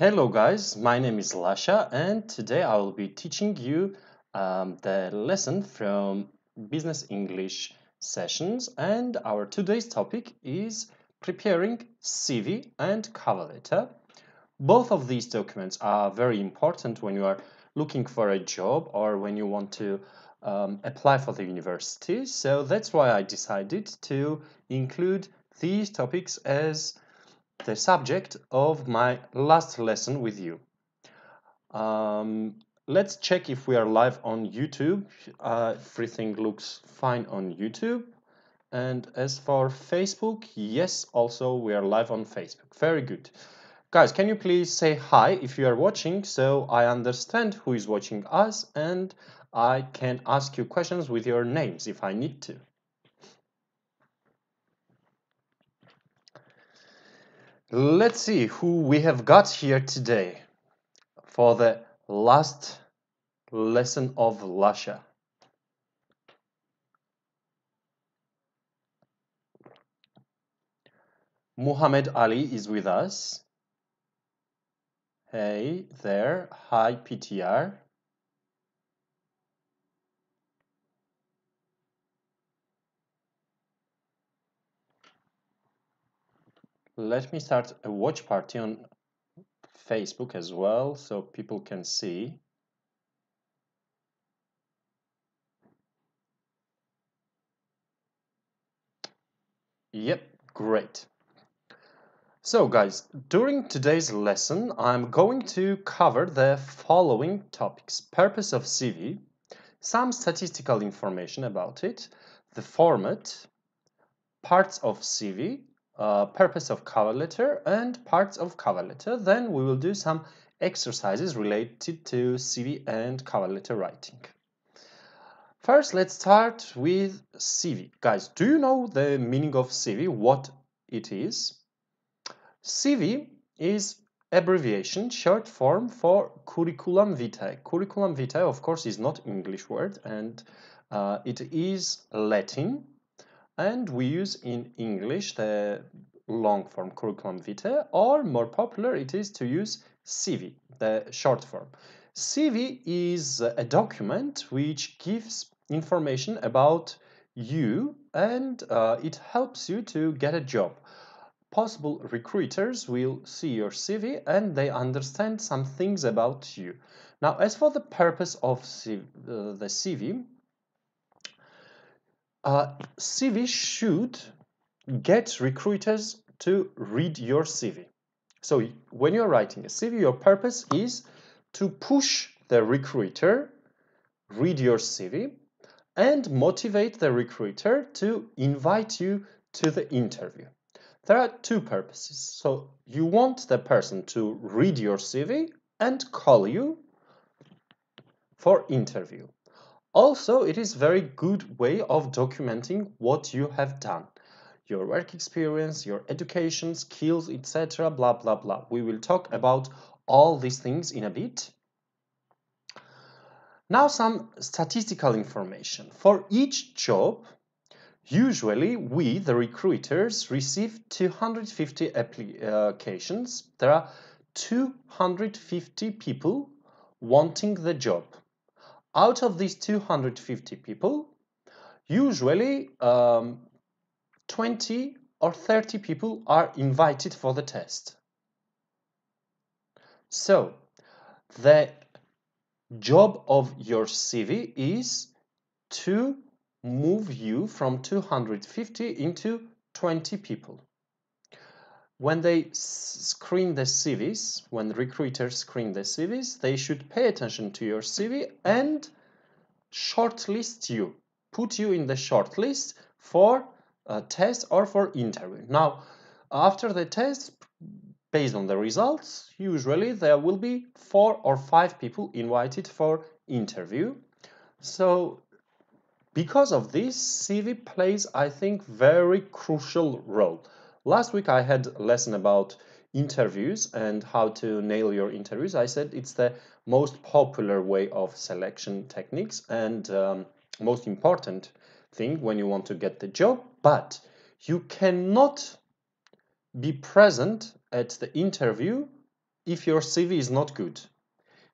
Hello guys, my name is Lasha and today I will be teaching you the lesson from Business English sessions, and our today's topic is preparing CV and cover letter. Both of these documents are very important when you are looking for a job or when you want to apply for the university, so that's why I decided to include these topics as the subject of my last lesson with you. Let's check if we are live on YouTube. Everything looks fine on YouTube. And as for Facebook, yes, also we are live on Facebook. Very good. Guys, can you please say hi if you are watching so I understand who is watching us and I can ask you questions with your names if I need to. Let's see who we have got here today for the last lesson of Lasha. Muhammad Ali is with us. Hey there. Hi, PTR. Let me start a watch party on Facebook as well so people can see. Yep, great. So guys, during today's lesson, I'm going to cover the following topics: purpose of CV, some statistical information about it, the format, parts of CV, purpose of cover letter, and parts of cover letter. Then we will do some exercises related to CV and cover letter writing. First, let's start with CV. Guys, do you know the meaning of CV, what it is? CV is abbreviation, short form for curriculum vitae. Curriculum vitae, of course, is not English word, and it is Latin. And we use in English the long form curriculum vitae, or more popular it is to use CV, the short form. CV is a document which gives information about you and it helps you to get a job. Possible recruiters will see your CV and they understand some things about you. Now, as for the purpose of the CV, CV should get recruiters to read your CV. So when you're writing a CV, your purpose is to push the recruiter, read your CV, and motivate the recruiter to invite you to the interview. There are two purposes. So you want the person to read your CV and call you for interview. Also, it is a very good way of documenting what you have done. Your work experience, your education, skills, etc. blah, blah, blah. We will talk about all these things in a bit. Now some statistical information. For each job, usually we, the recruiters, receive 250 applications. There are 250 people wanting the job. Out of these 250 people, usually 20 or 30 people are invited for the test. So, the job of your CV is to move you from 250 into 20 people. When they screen the CVs, when recruiters screen the CVs, they should pay attention to your CV and shortlist you, put you in the shortlist for a test or for interview. Now, after the test, based on the results, usually there will be 4 or 5 people invited for interview. So, because of this, CV plays, I think, very crucial role. Last week I had a lesson about interviews and how to nail your interviews. I said it's the most popular way of selection techniques and most important thing when you want to get the job, but you cannot be present at the interview if your CV is not good,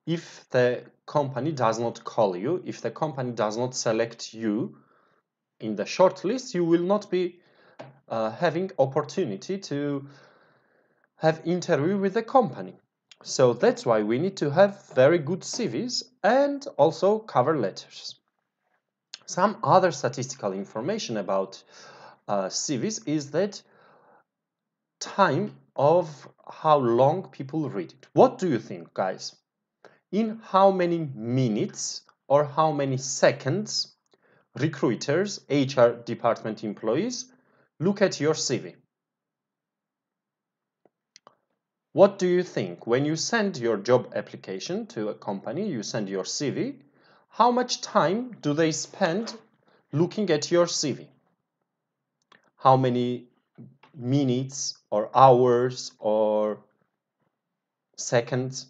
if the company does not call you, if the company does not select you in the short list, you will not be having opportunity to have interview with the company. So that's why we need to have very good CVs and also cover letters. Some other statistical information about CVs is that time of how long people read it. What do you think, guys? In how many minutes or how many seconds recruiters, HR department employees look at your CV? What do you think? When you send your job application to a company, you send your CV, how much time do they spend looking at your CV? How many minutes or hours or seconds?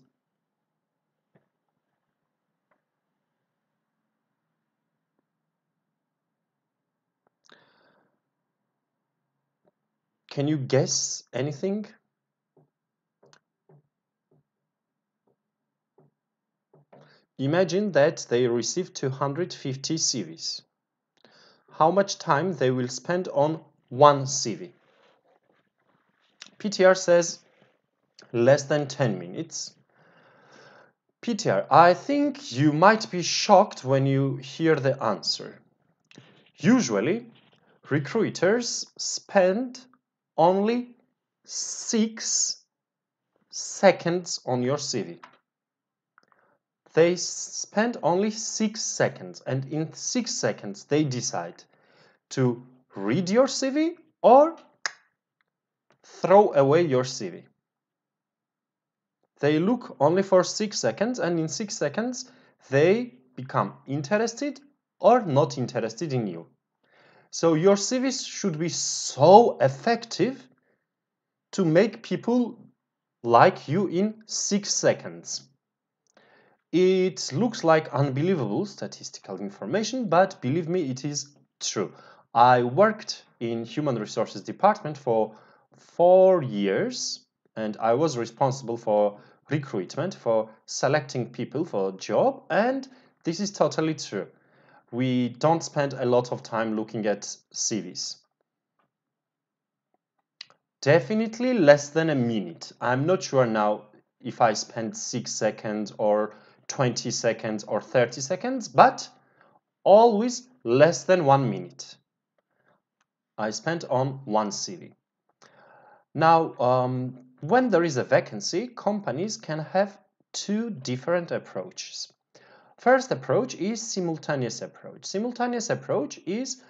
Can you guess anything? Imagine that they receive 250 CVs. How much time they will spend on one CV? PTR says less than 10 minutes. PTR, I think you might be shocked when you hear the answer. Usually, recruiters spend only 6 seconds on your CV. They spend only 6 seconds, and in 6 seconds they decide to read your CV or throw away your CV. They look only for 6 seconds, and in 6 seconds they become interested or not interested in you. So your CV should be so effective to make people like you in 6 seconds. It looks like unbelievable statistical information, but believe me, it is true. I worked in human resources department for 4 years, and I was responsible for recruitment, for selecting people for a job, and this is totally true. We don't spend a lot of time looking at CVs. Definitely less than a minute. I'm not sure now if I spent 6 seconds or 20 seconds or 30 seconds, but always less than 1 minute. I spent on one CV. Now, when there is a vacancy, companies can have 2 different approaches. First approach is simultaneous approach. Simultaneous approach is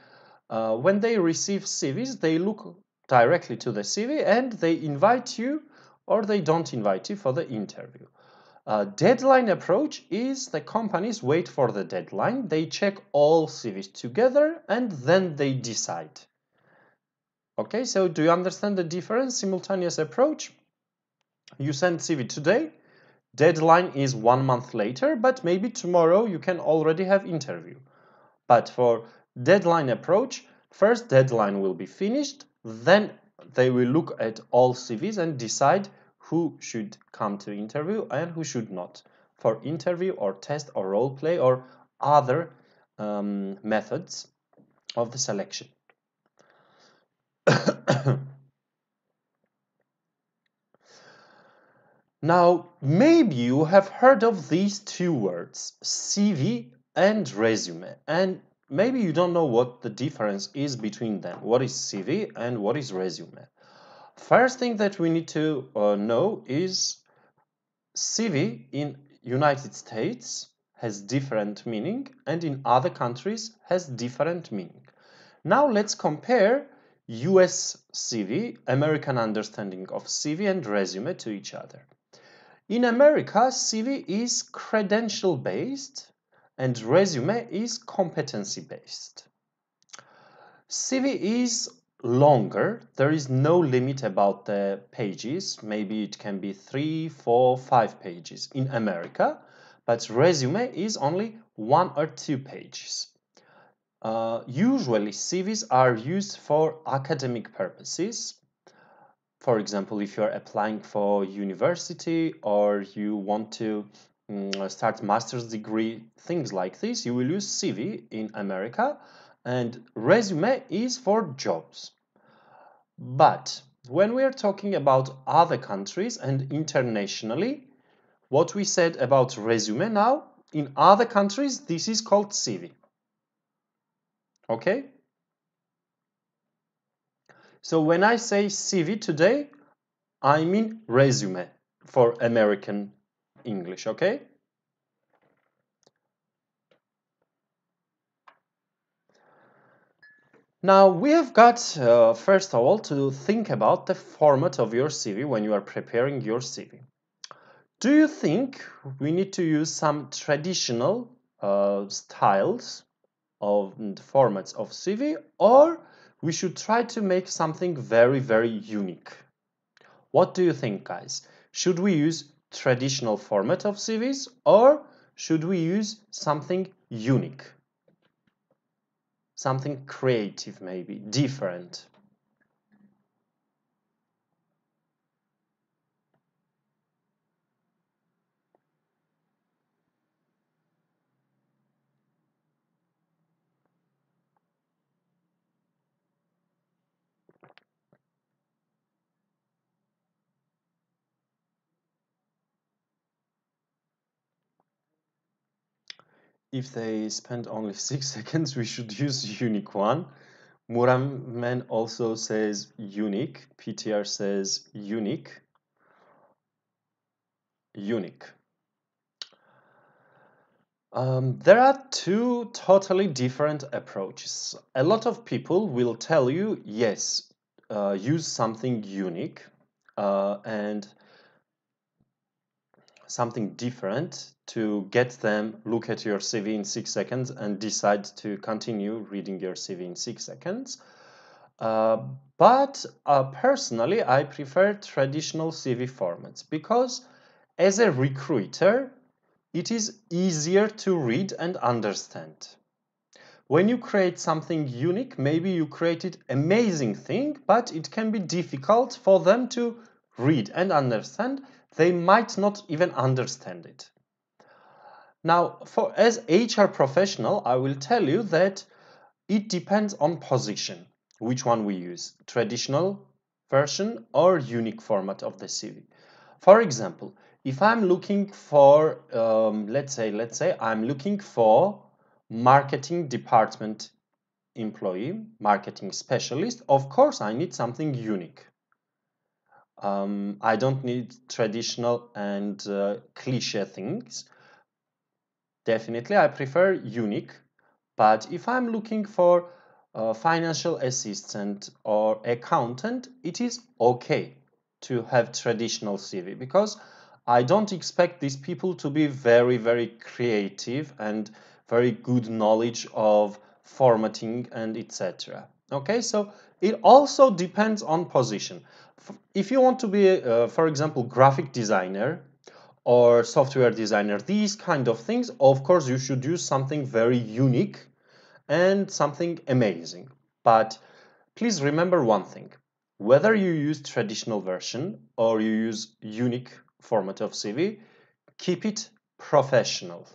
when they receive CVs, they look directly to the CV and they invite you or they don't invite you for the interview. Deadline approach is the companies wait for the deadline, they check all CVs together and then they decide. Okay, so do you understand the difference? Simultaneous approach, you send CV today, deadline is 1 month later, but maybe tomorrow you can already have interview. But for deadline approach, first deadline will be finished, then they will look at all CVs and decide who should come to interview and who should not, for interview or test or role play or other methods of the selection. Now, maybe you have heard of these 2 words, CV and resume, and maybe you don't know what the difference is between them. What is CV and what is resume? First thing that we need to know is CV in United States has different meaning and in other countries has different meaning. Now let's compare US CV, American understanding of CV and resume to each other. In America, CV is credential based and resume is competency based. CV is longer. There is no limit about the pages. Maybe it can be 3, 4, 5 pages in America, but resume is only 1 or 2 pages. Usually, CVs are used for academic purposes. For example, if you're applying for university or you want to start master's degree, things like this, you will use CV in America, and resume is for jobs. But when we are talking about other countries and internationally, what we said about resume now, in other countries, this is called CV. Okay? So when I say CV today, I mean resume for American English, okay? Now we have got, first of all, to think about the format of your CV when you are preparing your CV. Do you think we need to use some traditional styles of formats of CV, or we should try to make something very, very unique? What do you think, guys? Should we use traditional format of CVs, or should we use something unique? Something creative, maybe, different. If they spend only 6 seconds, we should use unique one. Muramen also says unique. PTR says unique. Unique. There are two totally different approaches. A lot of people will tell you, yes, use something unique and something different to get them look at your CV in 6 seconds and decide to continue reading your CV in 6 seconds. But personally, I prefer traditional CV formats because as a recruiter, it is easier to read and understand. When you create something unique, maybe you created amazing thing, but it can be difficult for them to read and understand. They might not even understand it. Now, as HR professional, I will tell you that it depends on position, which one we use, traditional version or unique format of the CV. For example, if I'm looking for, let's say I'm looking for marketing department employee, marketing specialist, of course I need something unique. I don't need traditional and cliche things. Definitely, I prefer unique. But if I'm looking for a financial assistant or accountant, it is okay to have traditional CV because I don't expect these people to be very, very creative and very good knowledge of formatting and etc. Okay, so it also depends on position. If you want to be, for example, graphic designer or software designer, these kind of things, of course, you should use something very unique and something amazing. But please remember one thing. Whether you use traditional version or you use unique format of CV, keep it professional.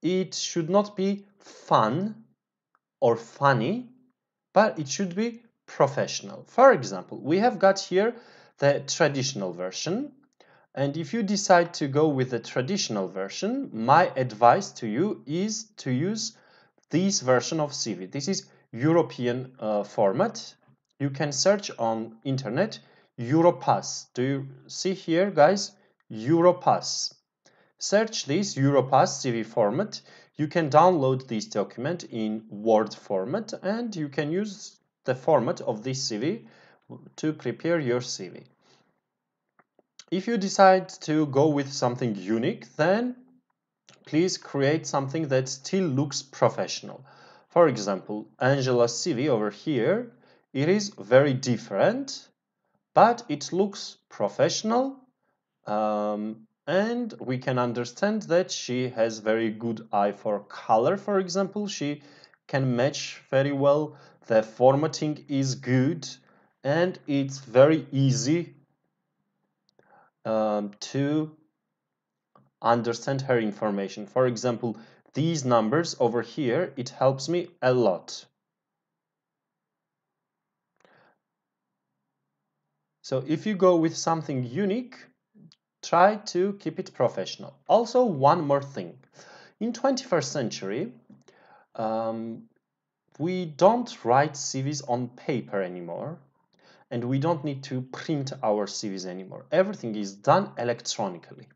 It should not be fun or funny, but it should be professional. For example, we have got here the traditional version. And if you decide to go with the traditional version, my advice to you is to use this version of CV. This is European format. You can search on internet Europass. Do you see here, guys? Europass. Search this Europass CV format. You can download this document in Word format and you can use the format of this CV to prepare your CV. If you decide to go with something unique, then please create something that still looks professional. For example, Angela's CV over here, it is very different, but it looks professional, and we can understand that she has very good eye for color, for example. She can match very well, the formatting is good, and it's very easy to understand her information. For example, these numbers over here, it helps me a lot. So if you go with something unique, try to keep it professional. Also, one more thing. In 21st century, we don't write CVs on paper anymore, and we don't need to print our CVs anymore. Everything is done electronically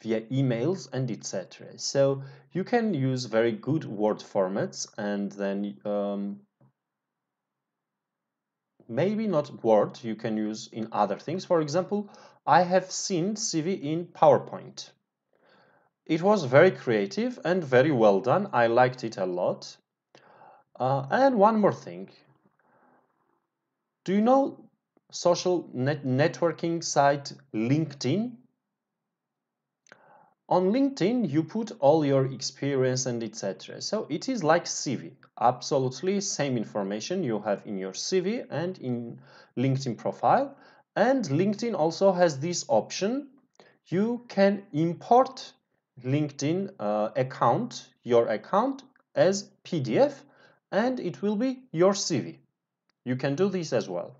via emails and etc. So you can use very good Word formats, and then maybe not Word, you can use in other things. For example, I have seen CV in PowerPoint. It was very creative and very well done. I liked it a lot. And one more thing. Do you know social networking site LinkedIn? On LinkedIn, you put all your experience and etc. So it is like CV. Absolutely same information you have in your CV and in LinkedIn profile. And LinkedIn also has this option. You can import LinkedIn your account as PDF, and it will be your CV. You can do this as well.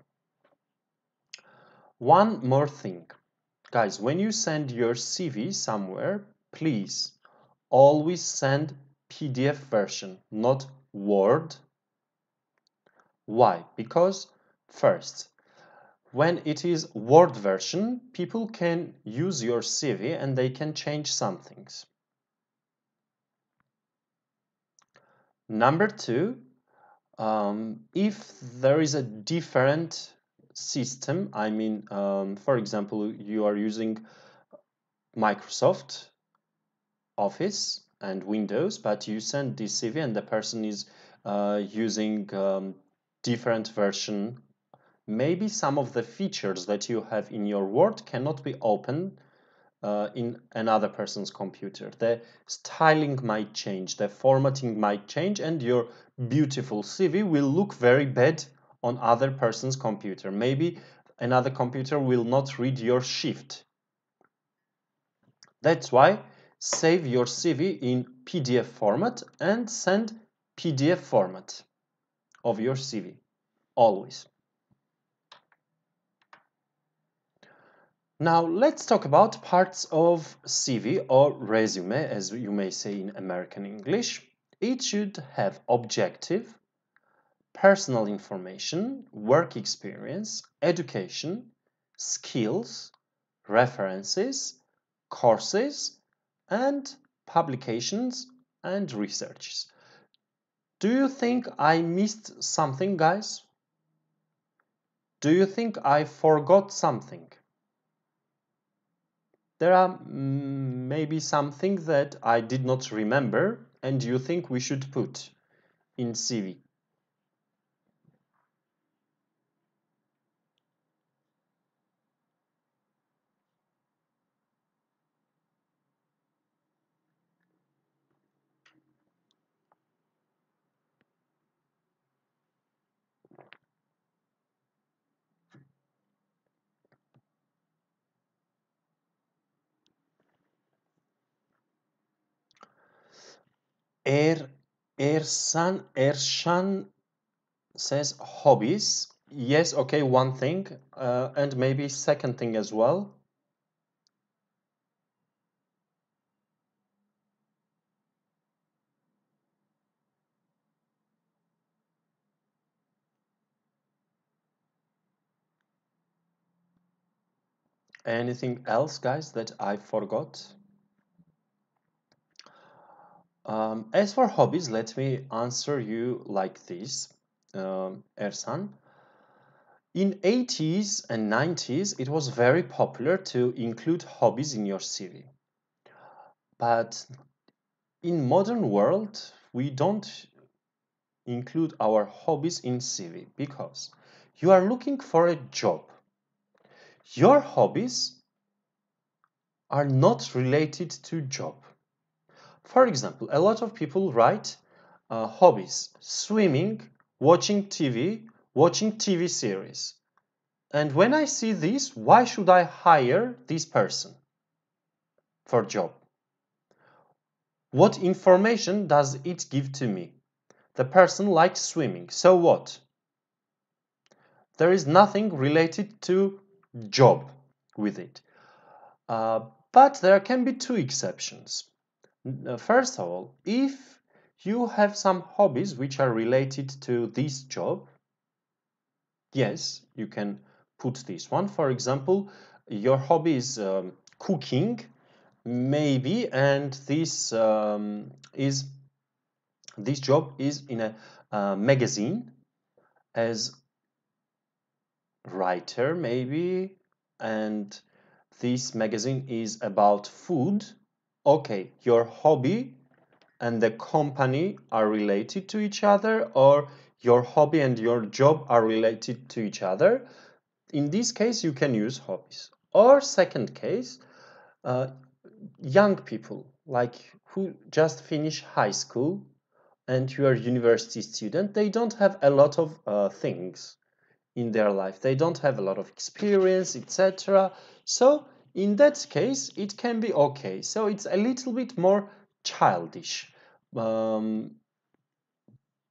One more thing. Guys, when you send your CV somewhere, please always send PDF version, not Word. Why? Because first, when it is Word version, people can use your CV and they can change some things. Number two, if there is a different system, I mean, for example, you are using Microsoft Office and Windows, but you send this CV and the person is using different version, maybe some of the features that you have in your Word cannot be opened in another person's computer. The styling might change, the formatting might change, and your beautiful CV will look very bad on other person's computer. Maybe another computer will not read your shift. That's why save your CV in PDF format and send PDF format of your CV, always. Now let's talk about parts of CV or resume, as you may say in American English. It should have objective, personal information, work experience, education, skills, references, courses, and publications and researches. Do you think I missed something, guys? Do you think I forgot something? There are maybe something that I did not remember and you think we should put in CV. Ershan says hobbies. Yes, okay, one thing, and maybe second thing as well. Anything else, guys, that I forgot? As for hobbies, let me answer you like this, Ersan. In 80s and 90s, it was very popular to include hobbies in your CV. But in modern world, we don't include our hobbies in CV because you are looking for a job. Your hobbies are not related to job. For example, a lot of people write hobbies, swimming, watching TV series. And when I see this, why should I hire this person for job? What information does it give to me? The person likes swimming, so what? There is nothing related to job with it. But there can be two exceptions. First of all, if you have some hobbies which are related to this job, yes, you can put this one. For example, your hobby is cooking, maybe, and this job is in a magazine as writer, maybe, and this magazine is about food. Okay, your hobby and the company are related to each other, or your hobby and your job are related to each other. In this case, you can use hobbies. Or second case, young people like who just finish high school and you are a university student, they don't have a lot of things in their life. They don't have a lot of experience, etc. So in that case, it can be okay. So it's a little bit more childish.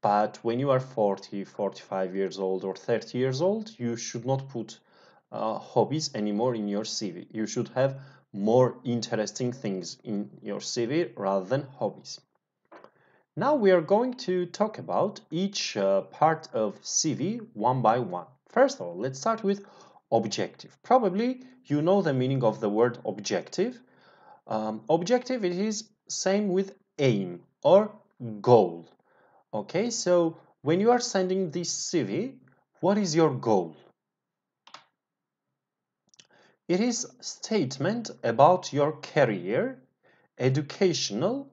But when you are 40, 45 years old or 30 years old, you should not put hobbies anymore in your CV. You should have more interesting things in your CV rather than hobbies. Now we are going to talk about each part of CV one by one. First of all, let's start with objective. Probably you know the meaning of the word objective. Objective, it is same with aim or goal. Okay, so when you are sending this CV, what is your goal? It is statement about your career, educational,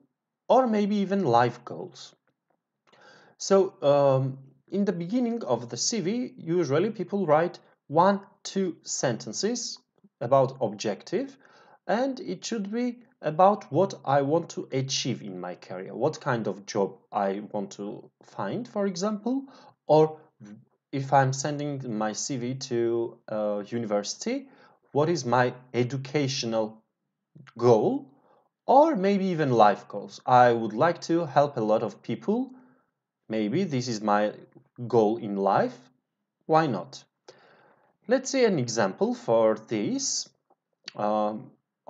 or maybe even life goals. So in the beginning of the CV, usually people write 1-2 sentences about objective, and it should be about what I want to achieve in my career, what kind of job I want to find, for example, or if I'm sending my CV to a university, what is my educational goal, or maybe even life goals. I would like to help a lot of people. Maybe this is my goal in life. Why not? Let's see an example for this.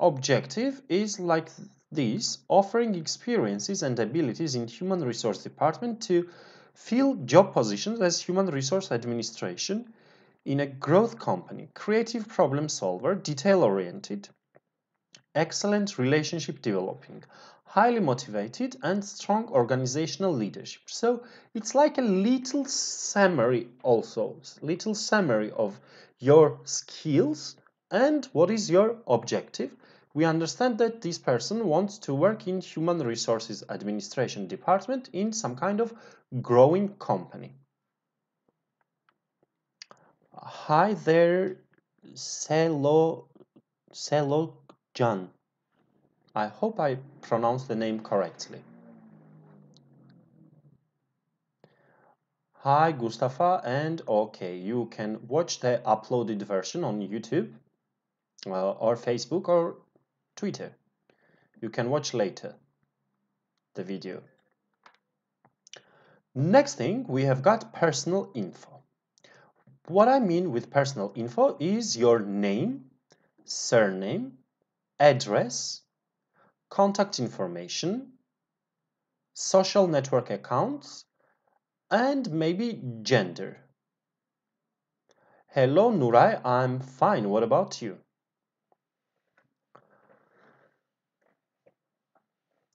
Objective is like this: offering experiences and abilities in human resource department to fill job positions as human resource administration in a growth company, creative problem solver, detail oriented, excellent relationship developing, highly motivated, and strong organizational leadership. So it's like a little summary also, little summary of your skills and what is your objective. We understand that this person wants to work in human resources administration department in some kind of growing company. Hi there, Selo John. I hope I pronounced the name correctly. Hi, Mustafa, and okay, you can watch the uploaded version on YouTube or Facebook or Twitter. You can watch later the video. Next thing, we have got personal info. What I mean with personal info is your name, surname, address, contact information, social network accounts, and maybe gender. Hello, Nuray, I'm fine. What about you?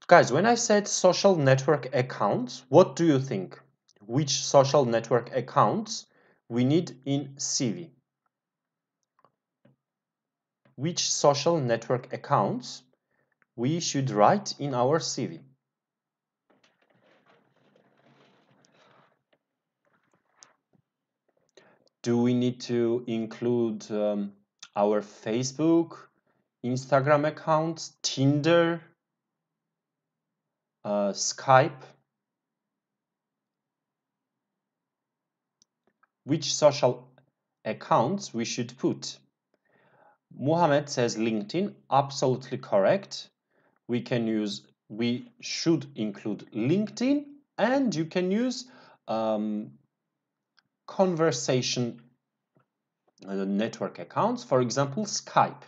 Guys, when I said social network accounts, what do you think? Which social network accounts we need in CV? Which social network accounts we should write in our CV? Do we need to include our Facebook, Instagram accounts, Tinder, Skype? Which social accounts we should put. Muhammad says LinkedIn, absolutely correct. We should include LinkedIn, and you can use conversation network accounts, for example, Skype.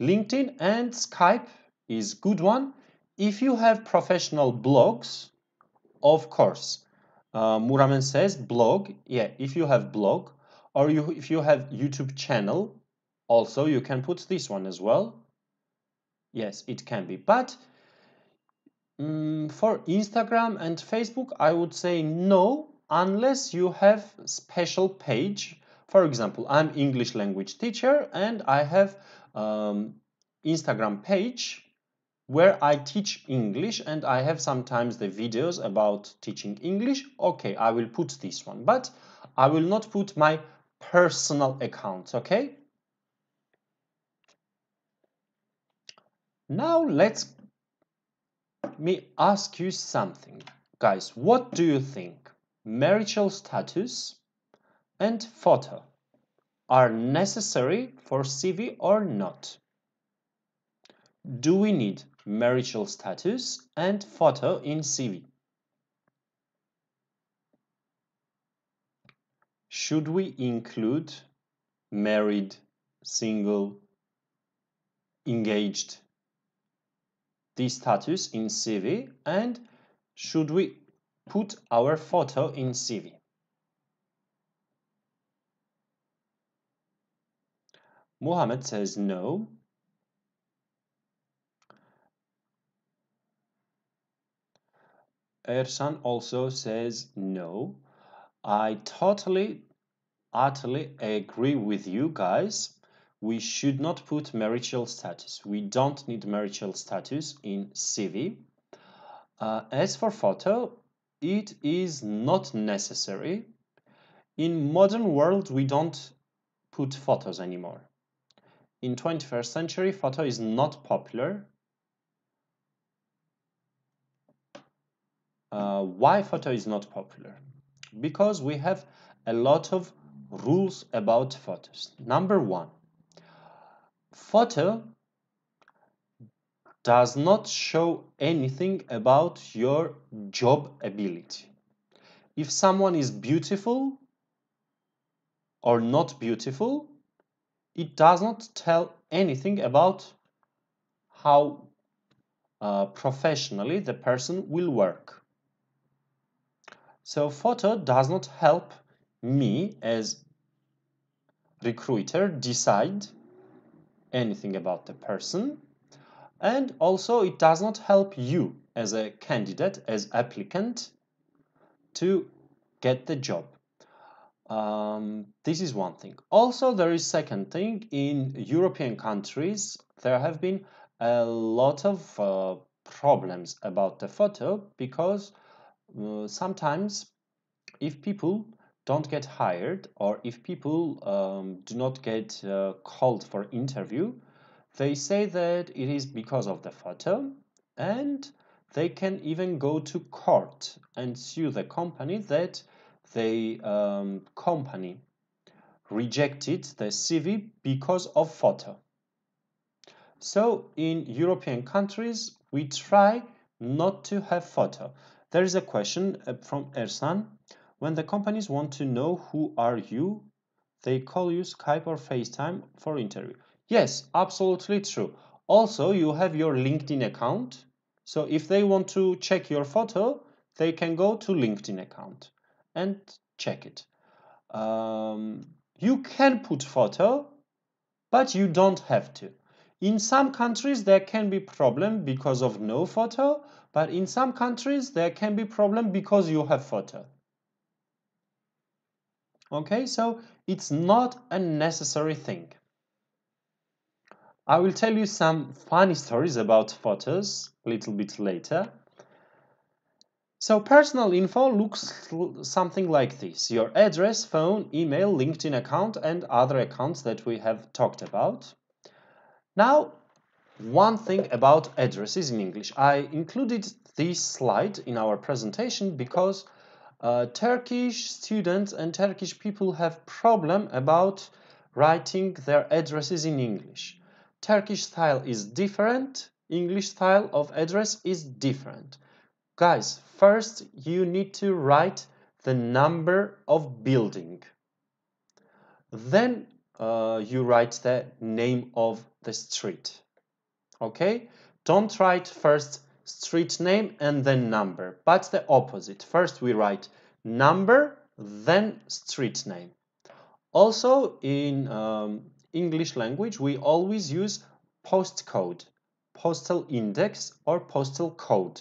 LinkedIn and Skype is good one. If you have professional blogs, of course. Muramen says blog. Yeah, if you have blog, or if you have YouTube channel, also you can put this one as well. Yes, it can be. But for Instagram and Facebook, I would say no, unless you have special page. For example, I'm English language teacher and I have Instagram page where I teach English and I have sometimes the videos about teaching English. Okay, I will put this one, but I will not put my personal account, okay? Now let me ask you something. Guys, what do you think? Marital status and photo are necessary for CV or not? Do we need marital status and photo in CV? Should we include married, single, engaged, this status in CV, and should we put our photo in CV? Muhammad says no. Ersan also says no. I totally, utterly agree with you guys. We should not put marital status. We don't need marital status in CV. As for photo, it is not necessary. In modern world, we don't put photos anymore. In 21st century, photo is not popular. Why photo is not popular? Because we have a lot of rules about photos. Number one, photo does not show anything about your job ability. If someone is beautiful or not beautiful, it does not tell anything about how professionally the person will work. So photo does not help me as recruiter decide anything about the person, and also it does not help you as a candidate, as applicant, to get the job. This is one thing. Also, there is second thing. In European countries, there have been a lot of problems about the photo because sometimes if people don't get hired or if people do not get called for interview, they say that it is because of the photo, and they can even go to court and sue the company that the company rejected the CV because of photo. So in European countries, we try not to have photo. There is a question from Ersan. When the companies want to know who are you, they call you Skype or FaceTime for interview. Yes, absolutely true. Also, you have your LinkedIn account. So if they want to check your photo, they can go to LinkedIn account and check it. You can put photo, but you don't have to. In some countries, there can be problem because of no photo, but in some countries, there can be problem because you have photo. Okay, so it's not a necessary thing. I will tell you some funny stories about photos a little bit later. So personal info looks something like this: your address, phone, email, LinkedIn account, and other accounts that we have talked about. Now, one thing about addresses in English. I included this slide in our presentation because Turkish students and Turkish people have problem about writing their addresses in English. Turkish style is different, English style of address is different. Guys, first you need to write the number of building. Then you write the name of the street. Okay? Don't write first street name and then number, but the opposite. First we write number, then street name. Also in English language, we always use postcode, postal index or postal code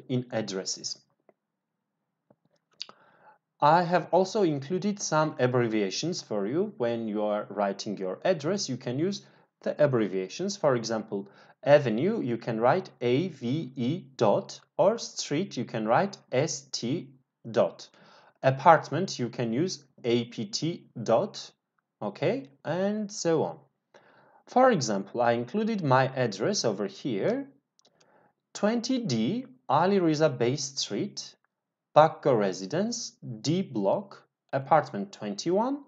in addresses. I have also included some abbreviations for you. When you are writing your address, you can use the abbreviations. For example, avenue, you can write AVE dot, or street, you can write ST dot. Apartment, you can use APT dot, okay, and so on. For example, I included my address over here, 20D Ali Riza Bey Street, Bakko Residence, D Block, Apartment 21,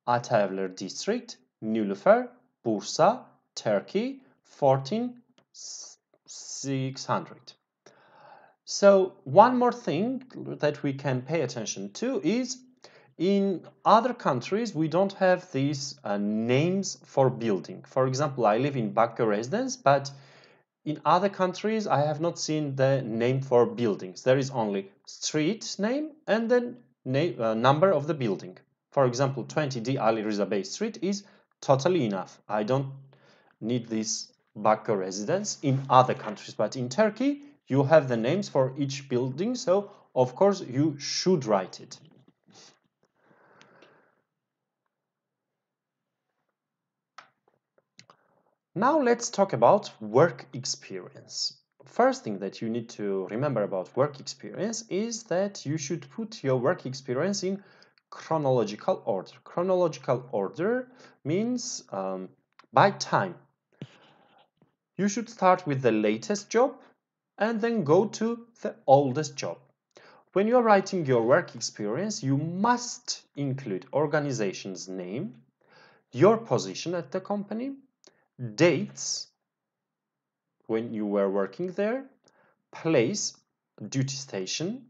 Atayevler District, Nilüfer, Bursa, Turkey, 14600. So one more thing that we can pay attention to is in other countries we don't have these names for building. For example, I live in Bakko Residence, but in other countries, I have not seen the name for buildings. There is only street name and then number of the building. For example, 20D Ali Riza Bey Street is totally enough. I don't need this Bakko residence in other countries. But in Turkey, you have the names for each building. So, of course, you should write it. Now let's talk about work experience. First thing that you need to remember about work experience is that you should put your work experience in chronological order. Chronological order means by time. You should start with the latest job and then go to the oldest job. When you're writing your work experience, you must include organization's name, your position at the company, dates when you were working there, place, duty station,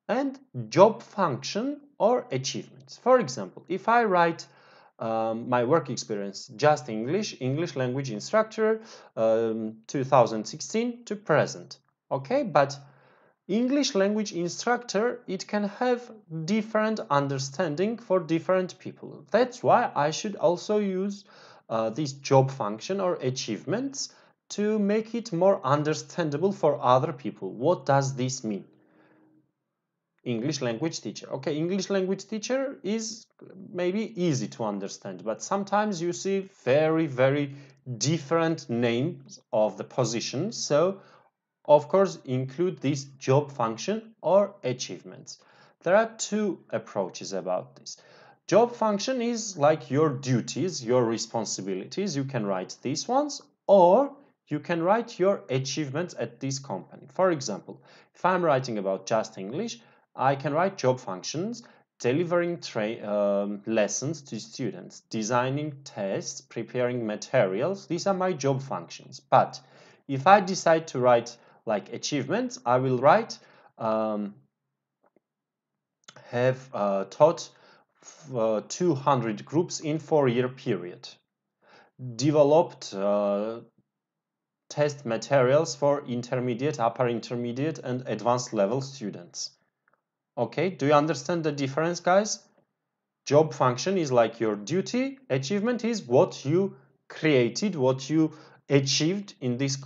and job function or achievements. For example, if I write my work experience, just English language instructor, 2016 to present, okay? But English language instructor, it can have different understanding for different people. That's why I should also use this job function or achievements to make it more understandable for other people. What does this mean? English language teacher. Okay, English language teacher is maybe easy to understand, but sometimes you see very different names of the positions. So, of course, include this job function or achievements. There are two approaches about this. Job function is like your duties, your responsibilities. You can write these ones, or you can write your achievements at this company. For example, if I'm writing about Just English, I can write job functions, delivering lessons to students, designing tests, preparing materials. These are my job functions. But if I decide to write like achievements, I will write have taught 200 groups in 4-year period, developed test materials for intermediate, upper intermediate, and advanced level students. Okay, do you understand the difference, guys? Job function is like your duty, achievement is what you created, what you achieved in this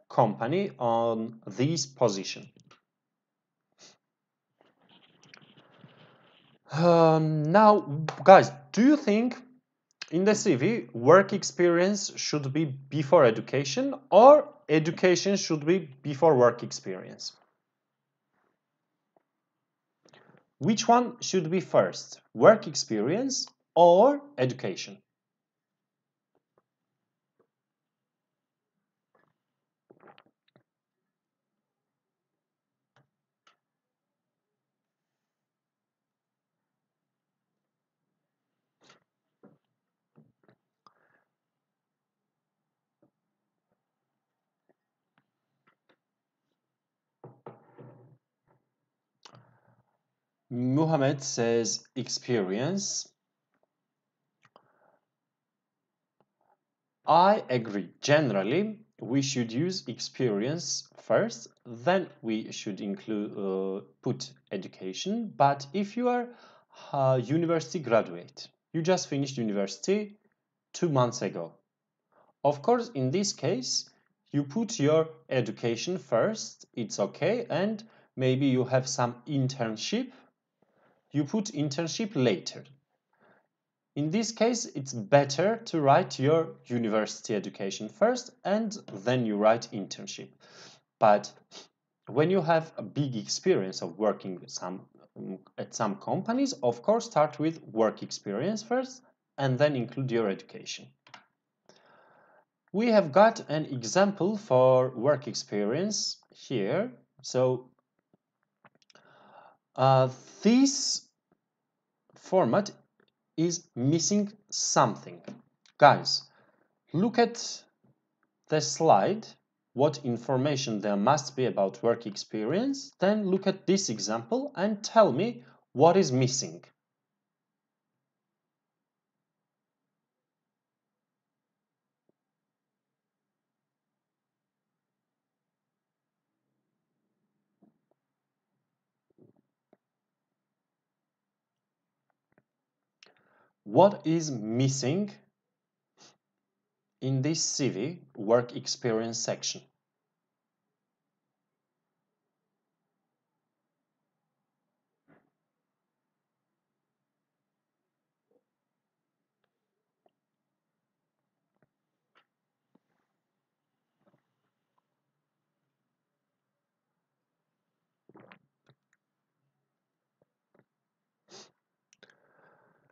company on this position. Now, guys, do you think in the CV work experience should be before education or education should be before work experience? Which one should be first, work experience or education? Muhammad says experience. I agree. Generally, we should use experience first, then we should include put education. But if you are a university graduate, you just finished university 2 months ago. Of course, in this case, you put your education first, it's okay, and maybe you have some internship, you put internship later. In this case, it's better to write your university education first and then you write internship. But when you have a big experience of working at some companies, of course, start with work experience first and then include your education. We have got an example for work experience here. So this format is missing something. Guys, look at the slide, what information there must be about work experience, then look at this example and tell me what is missing. What is missing in this CV work experience section?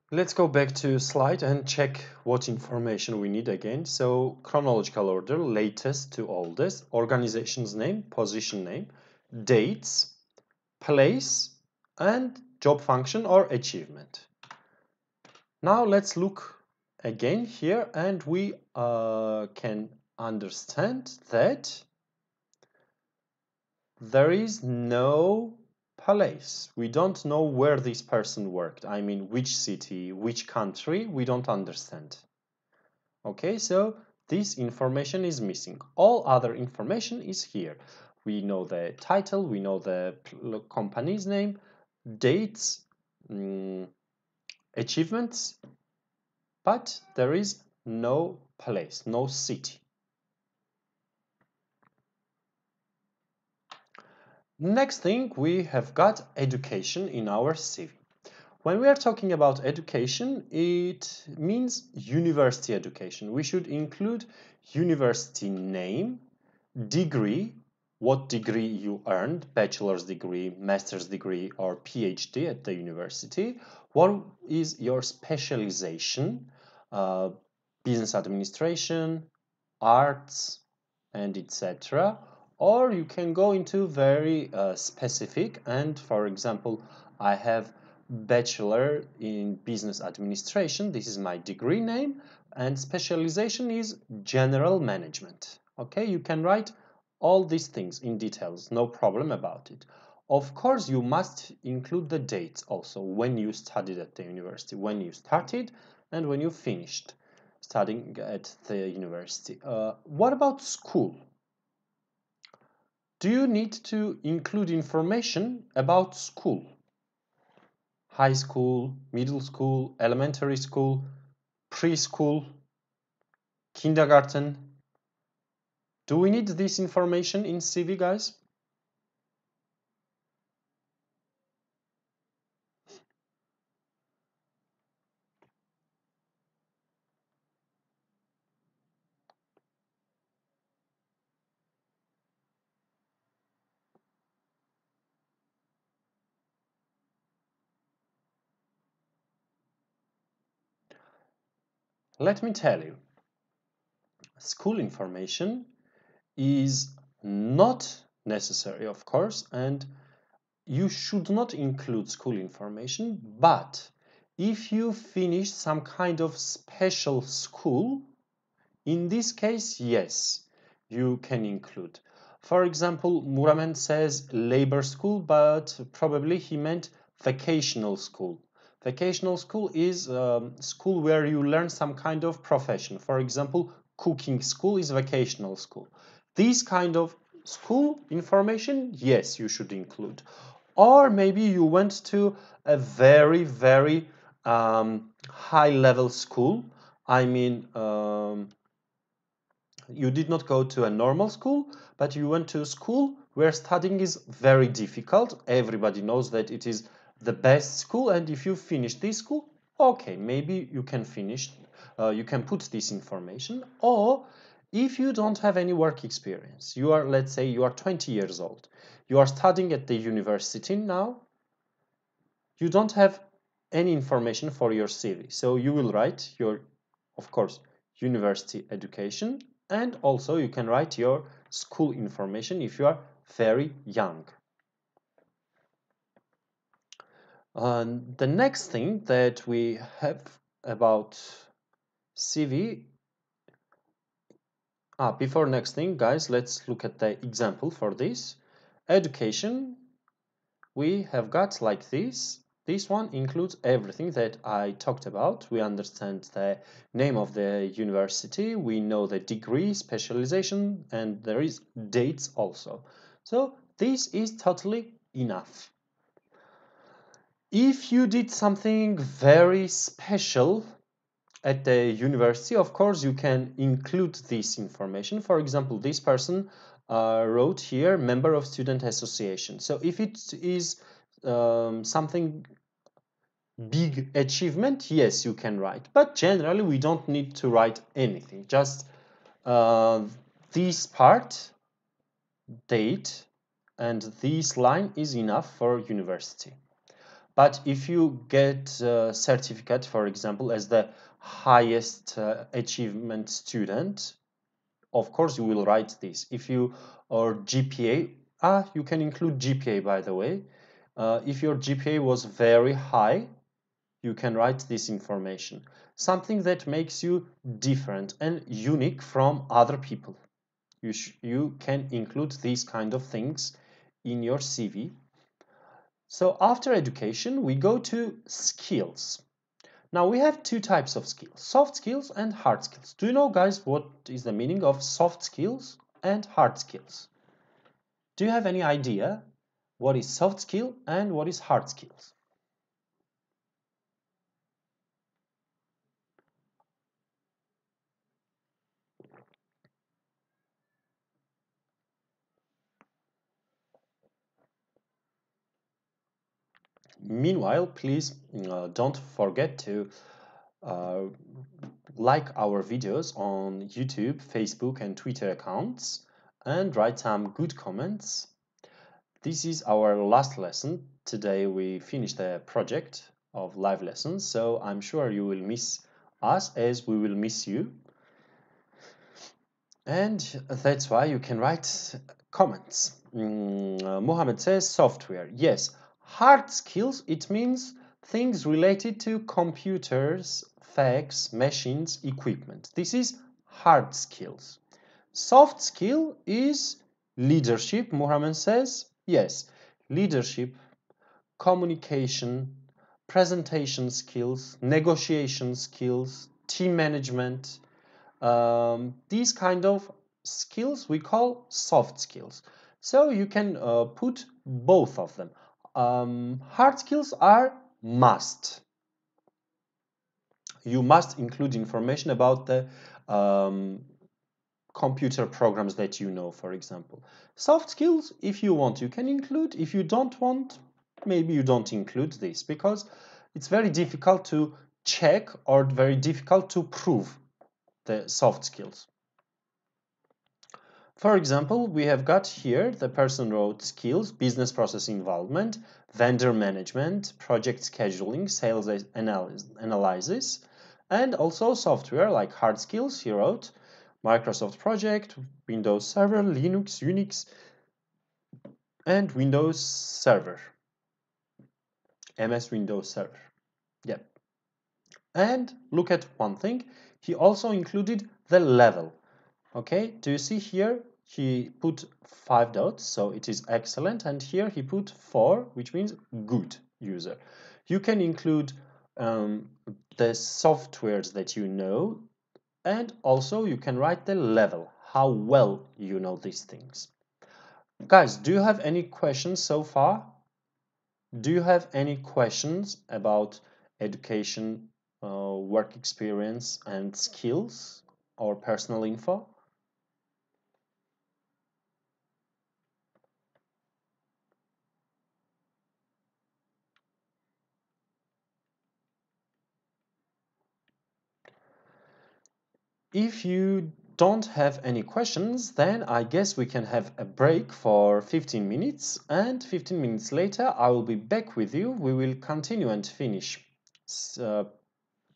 Let's go back to slide and check what information we need again. So chronological order, latest to oldest, organization's name, position name, dates, place, and job function or achievement. Now let's look again here and we can understand that there is no place. We don't know where this person worked. I mean, which city, which country, we don't understand. Okay, so this information is missing. All other information is here. We know the title, we know the company's name, dates, achievements, but there is no place, no city. Next thing, we have got education in our CV. When we are talking about education, it means university education. We should include university name, degree, what degree you earned, bachelor's degree, master's degree, or PhD at the university. What is your specialization, business administration, arts, and etc. Or you can go into very specific and, for example, I have bachelor in business administration. This is my degree name, and specialization is general management. Okay, you can write all these things in details, no problem about it. Of course, you must include the dates also, when you studied at the university, when you started and when you finished studying at the university. What about school? Do you need to include information about school? High school, middle school, elementary school, preschool, kindergarten. Do we need this information in CV, guys? Let me tell you, school information is not necessary, of course, and you should not include school information, but if you finish some kind of special school, in this case, yes, you can include. For example, Muramen says labor school, but probably he meant vacational school. Vacational school is school where you learn some kind of profession. For example, cooking school is vacational school. These kind of school information, yes, you should include. Or maybe you went to a very, very high level school. I mean, you did not go to a normal school, but you went to a school where studying is very difficult. Everybody knows that it is the best school, and if you finish this school, okay, maybe you can finish, you can put this information. Or if you don't have any work experience, you are, let's say you are 20 years old, you are studying at the university now, you don't have any information for your CV, so you will write your, of course, university education, and also you can write your school information if you are very young. The next thing that we have about CV, before next thing, guys, let's look at the example for this. Education, we have got like this. This one includes everything that I talked about. We understand the name of the university, we know the degree, specialization, and there is dates also. So this is totally enough. If you did something very special at the university, of course, you can include this information. For example, this person wrote here, member of student association. So if it is something big achievement, yes, you can write. But generally, we don't need to write anything. Just this part, date, and this line is enough for university. But if you get a certificate, for example, as the highest achievement student, of course you will write this. If you or GPA, you can include GPA, by the way. If your GPA was very high, you can write this information. Something that makes you different and unique from other people. You can include these kind of things in your CV. So after education, we go to skills. Now we have two types of skills, soft skills and hard skills. Do you know, guys, what is the meaning of soft skills and hard skills? Do you have any idea what is soft skill and what is hard skills? Meanwhile, please don't forget to uh, like our videos on YouTube, Facebook, and Twitter accounts, and write some good comments. This is our last lesson. Today we finished the project of live lessons, so I'm sure you will miss us as we will miss you. And that's why you can write comments. Mohammed says software. Yes, hard skills, it means things related to computers, fax, machines, equipment. This is hard skills. Soft skill is leadership, Mohammed says. Yes, leadership, communication, presentation skills, negotiation skills, team management. These kind of skills we call soft skills. So you can put both of them. Hard skills are must. You must include information about the computer programs that you know, for example. Soft skills, if you want, you can include. If you don't want, maybe you don't include this, because it's very difficult to check or very difficult to prove the soft skills. For example, we have got here, the person wrote skills, business process involvement, vendor management, project scheduling, sales analysis, and also software like hard skills. He wrote Microsoft Project, Windows Server, Linux, Unix, and Windows Server. MS Windows Server. Yep. And look at one thing. He also included the level. Okay, do you see here? He put 5 dots, so it is excellent. And here he put 4, which means good. user. You can include the softwares that you know, and also you can write the level, how well you know these things. Guys, do you have any questions so far? Do you have any questions about education, work experience, and skills or personal info? If you don't have any questions, then I guess we can have a break for 15 minutes, and 15 minutes later I will be back with you. We will continue and finish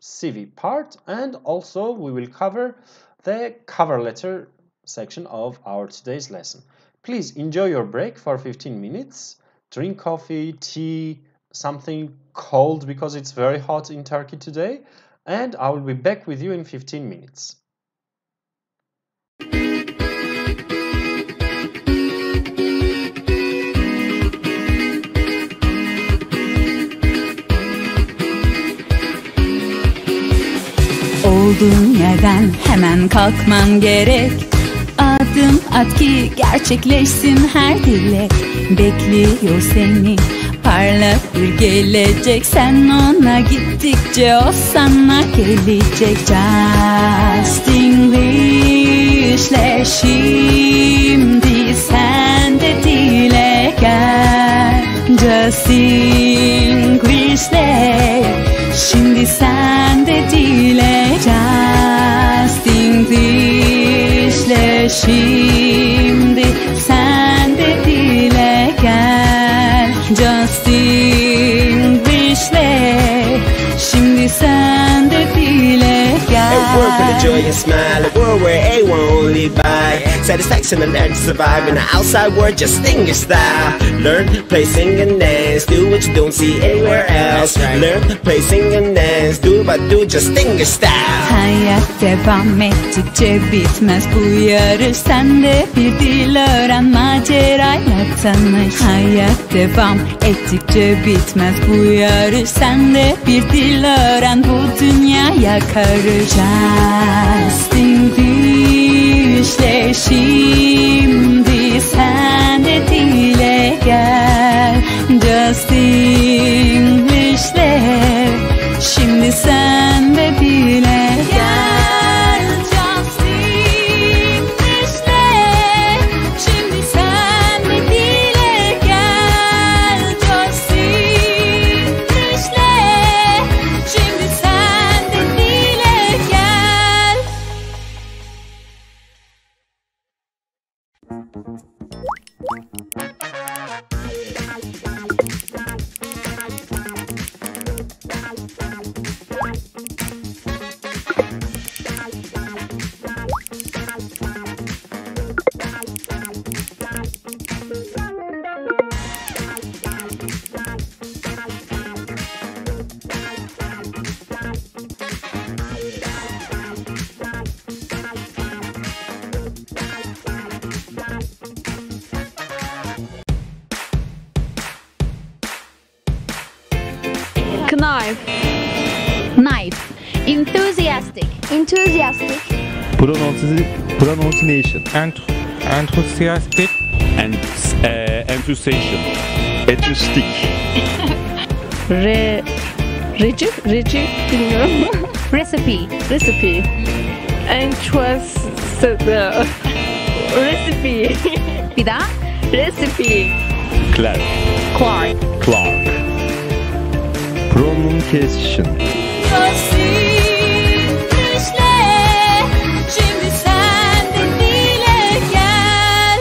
CV part, and also we will cover the cover letter section of our today's lesson. Please enjoy your break for 15 minutes. Drink coffee, tea, something cold because it's very hot in Turkey today, and I will be back with you in 15 minutes. Olduğun yerden hemen kalkman gerek. Adım at ki gerçekleşsin her dilek. Bekliyor seni parlak bir gelecek. Sen ona gittikçe o sana gelecek. Justenglish'le şimdi sen de dile gel. Justenglish'le şimdi sen de dile. Justenglish'le şimdi sen de dile gel. Justenglish'le şimdi sen de dile gel. A world full of joy and smile, a world where everyone only by satisfaction and learn to survive in the outside world. Justenglish style. Learn, play, sing and dance. Do what you don't see anywhere else. Learn, play, sing and dance. Do but do Justenglish style. Hayat devam ettikçe bitmez bu yarış. Sen de bir dil öğren, macerayla tanış. Hayat devam ettikçe bitmez bu yarış. Sen de bir dil öğren, bu dünyaya karış. Justenglish'le şimdi sen de dile gel. Justenglish'le şimdi sen de dile gel. Justenglish'le şimdi sen de dile gel. Justenglish'le şimdi sen de dile gel. Knife. Knife. Enthusiastic. Enthusiastic. Pronunciation. Enthusiastic. Enthusiasm. Enthusiastic. Reci bilmiyorum. Recipe. Recipe. Recipe. Bir daha. Recipe. Clark. Clark. Pronunciation. Justenglish'le şimdi sen de dile gel.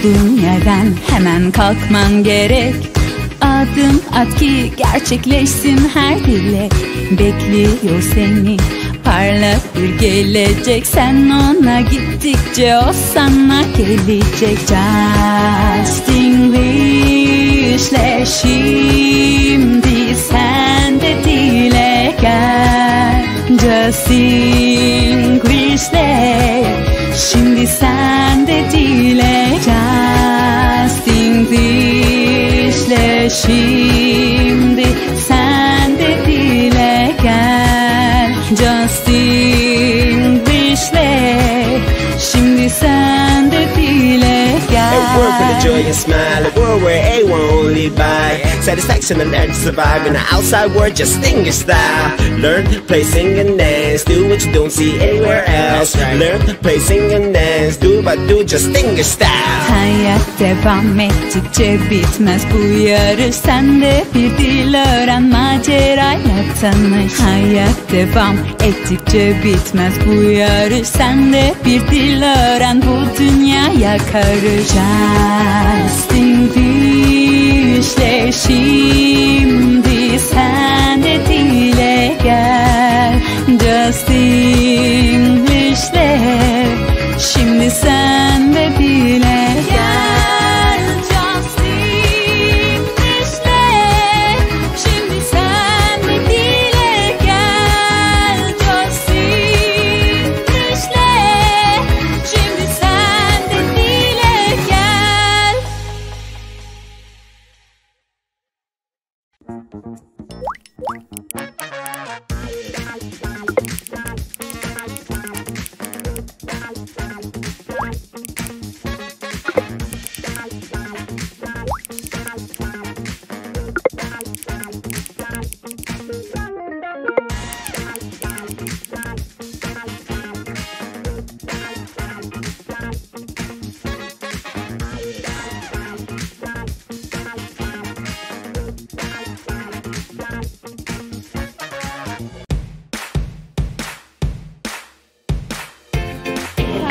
olduğun yerden hemen kalkman gerek. Adım at ki gerçekleşsin her dilek. Bekliyor seni parlak bir gelecek. Sen ona gittikçe o sana gelecek. Justinglishle şimdi sen de dile gel. Justinglishle şimdi sen de dile gel. Justinglishle şimdi sen de dile gel. Justinglishle şimdi sen de dile gel. A world full of joy and smile, a world where everyone only by satisfaction and learn to survive in the outside world. Justinglish style. Learn, play, sing and dance. Do what you don't see anywhere else. Learn, play, sing and dance. Do what do Justinglish style. Hayat devam ettikçe bitmez bu yarış. Sen de bir dil öğren, macerayla tanış. Hayat devam ettikçe bitmez bu yarış. Sen de bir dil öğren, bu dünyaya karış. Justinglish'le şimdi sen de dile gel. Justinglish'le şimdi sen de dile gel. Justinglish'le şimdi sen de dile gel. Justinglish'le şimdi sen de dile gel.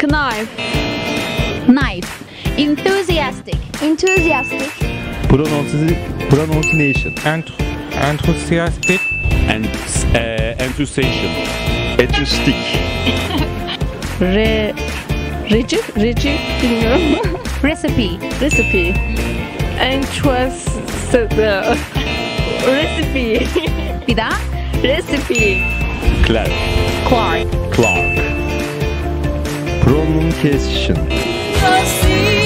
Knife. Knife. Enthusiastic. Enthusiastic. Pronunciation. Enthusiastic. And enthusiasm. Acoustic. Reci bilmiyorum. Recipe. Recipe. Recipe. Bir daha. Recipe. Clark. Clark. Pronunciation. Justinglish'le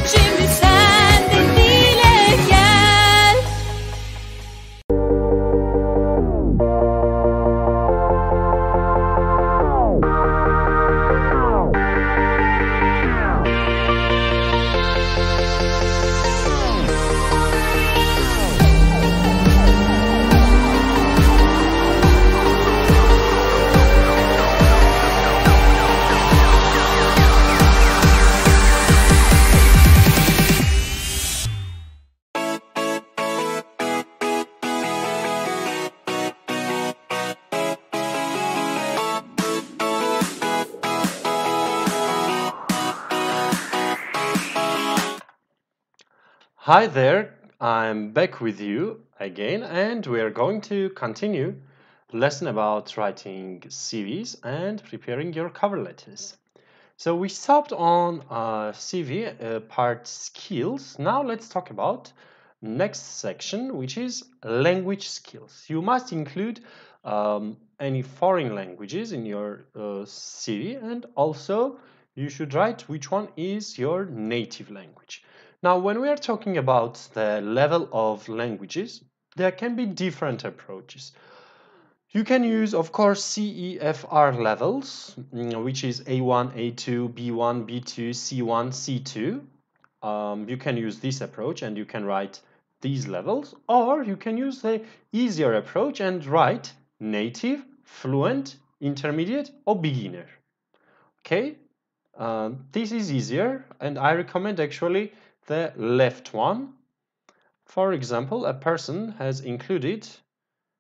şimdi sen de dile gel. Hi there, I'm back with you again, and we are going to continue lesson about writing CVs and preparing your cover letters. So we stopped on CV part skills. Now let's talk about next section, which is language skills. You must include any foreign languages in your CV, and also you should write which one is your native language. Now, when we are talking about the level of languages, there can be different approaches. You can use, of course, CEFR levels, which is A1, A2, B1, B2, C1, C2. You can use this approach and you can write these levels, or you can use the easier approach and write native, fluent, intermediate, or beginner. Okay, this is easier, and I recommend actually the left one. For example, a person has included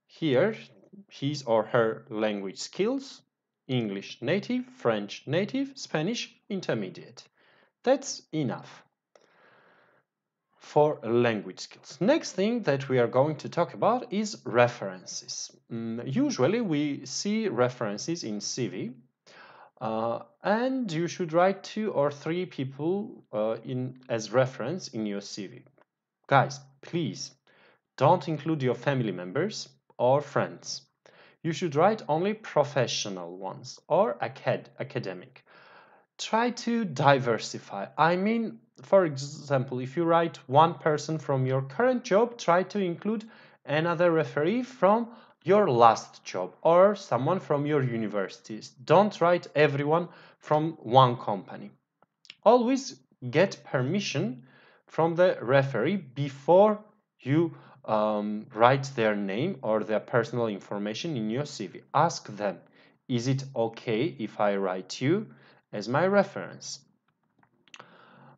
here his or her language skills, English native, French native, Spanish intermediate. That's enough for language skills. Next thing that we are going to talk about is references. Usually we see references in CV, and you should write 2 or 3 people as reference in your CV. Guys, please don't include your family members or friends. You should write only professional ones or academic. Try to diversify. I mean, for example, if you write one person from your current job, try to include another referee from your last job or someone from your universities. Don't write everyone from one company. Always get permission from the referee before you write their name or their personal information in your CV. Ask them, is it okay if I write you as my reference?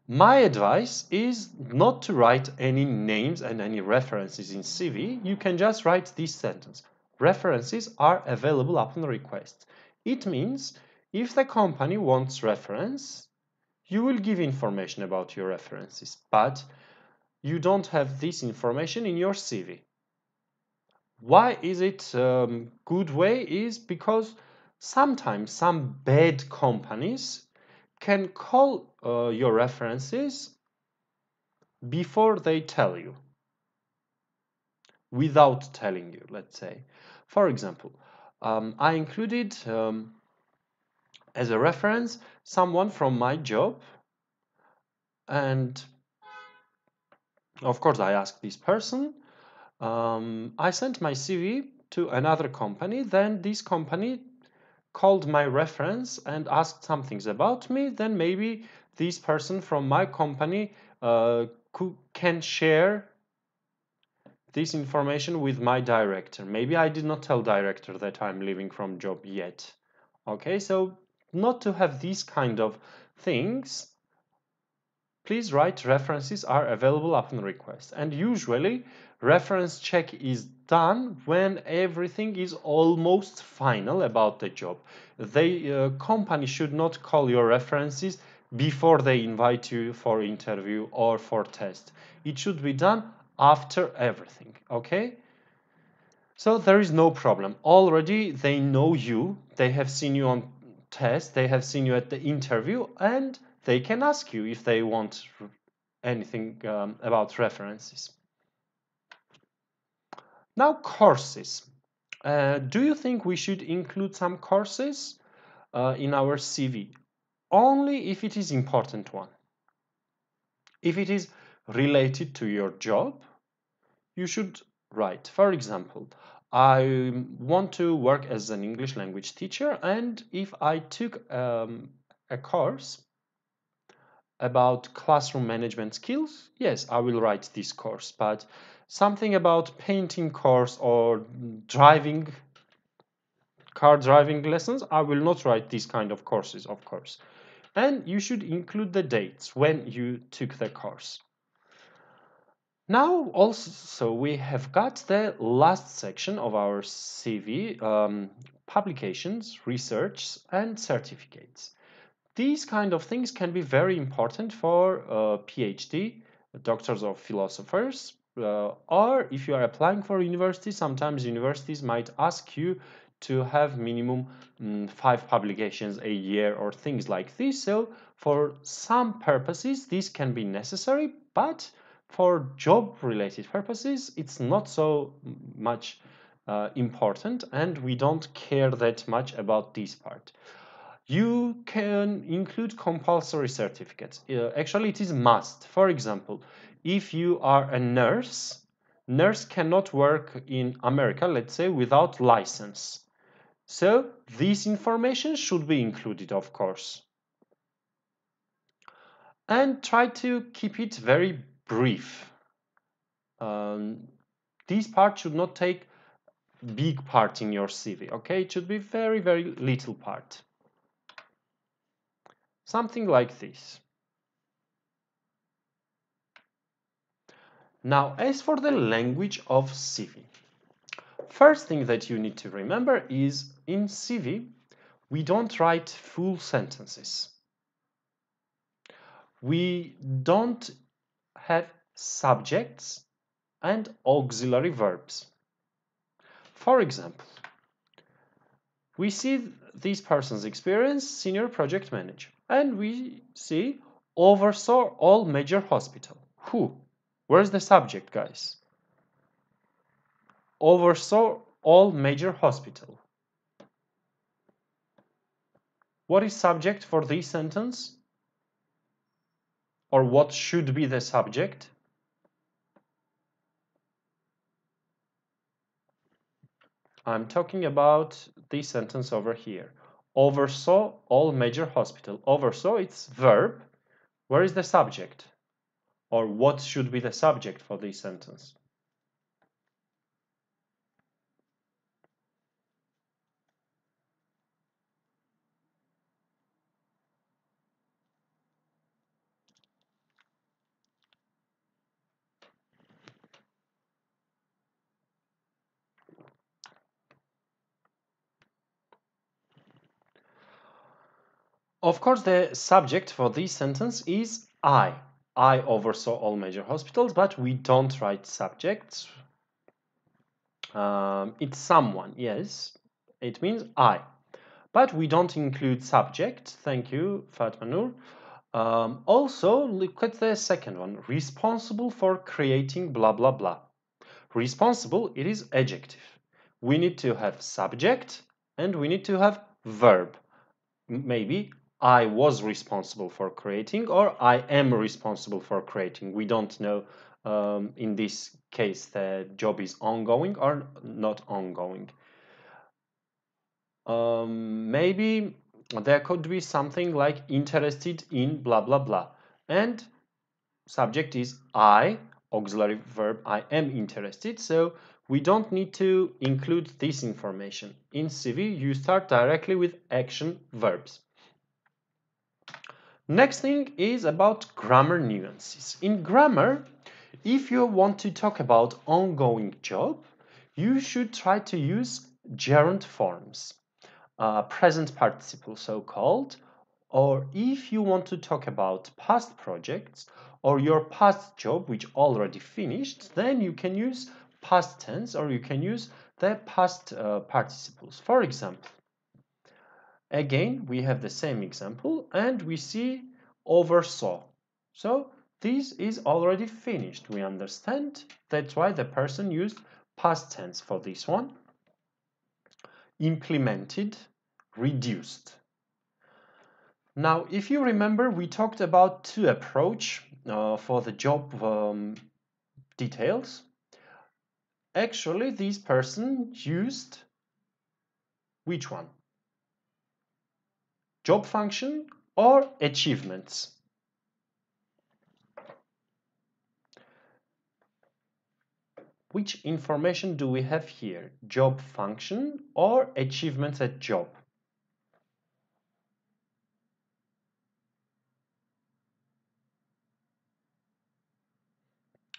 My advice is not to write any names and any references in CV. You can just write this sentence. References are available upon request. It means if the company wants reference, you will give information about your references, but you don't have this information in your CV. Why is it a good way? Is because sometimes some bad companies can call your references before they tell you, without telling you, let's say. For example, I included as a reference someone from my job, and of course I asked this person. I sent my CV to another company, then this company called my reference and asked some things about me, then maybe this person from my company can share this information with my director. Maybe I did not tell director that I'm leaving from job yet. Okay, so not to have these kind of things, please write references are available upon request. And usually reference check is done when everything is almost final about the job. The company should not call your references before they invite you for interview or for test. It should be done after everything, okay? So there is no problem. Already they know you, they have seen you on test, they have seen you at the interview, and they can ask you if they want anything about references. Now, courses. Do you think we should include some courses in our CV? Only if it is important one. If it is related to your job, you should write. For example, I want to work as an English language teacher, and if I took a course about classroom management skills, yes, I will write this course. But something about painting course or car driving lessons, I will not write these kind of courses, of course. And you should include the dates when you took the course. Now, also, we have got the last section of our CV, publications, research, and certificates. These kind of things can be very important for PhD, doctors of philosophers, or if you are applying for university, sometimes universities might ask you to have minimum 5 publications a year or things like this. So for some purposes, this can be necessary, but for job-related purposes, it's not so much important, and we don't care that much about this part. You can include compulsory certificates. Actually, it is must. For example, if you are a nurse cannot work in America, let's say, without license. So this information should be included, of course. And try to keep it very brief. This part should not take big part in your CV, okay? It should be very, very little part. Something like this. Now, as for the language of CV, first thing that you need to remember is in CV, we don't write full sentences. We don't have subjects and auxiliary verbs. For example, we see this person's experience, senior project manager, and we see oversaw all major hospital. Who? Where's the subject, guys? Oversaw all major hospital. What is subject for this sentence? Or what should be the subject? I'm talking about this sentence over here. Oversaw all major hospital. Oversaw, it's verb. Where is the subject? Or what should be the subject for this sentence? Of course, the subject for this sentence is I. I oversaw all major hospitals, but we don't write subjects. It's someone, yes. It means I. But we don't include subject. Thank you, Fatma Nur. Also, look at the second one. Responsible for creating blah, blah, blah. Responsible, it is adjective. We need to have subject and we need to have verb. Maybe I was responsible for creating or I am responsible for creating. We don't know in this case the job is ongoing or not ongoing. Maybe there could be something like interested in blah blah blah, and subject is I, auxiliary verb I am interested, so we don't need to include this information. In CV, you start directly with action verbs. Next thing is about grammar nuances. In grammar, if you want to talk about ongoing job, you should try to use gerund forms. Present participle so-called, or if you want to talk about past projects or your past job which already finished, then you can use past tense or you can use the past participles. For example, again we have the same example and we see oversaw. So this is already finished, we understand. That's why the person used past tense for this one. Implemented, reduced. Now, if you remember, we talked about two approach for the job details. Actually, this person used which one? Job function or achievements? Which information do we have here? Job function or achievements at job?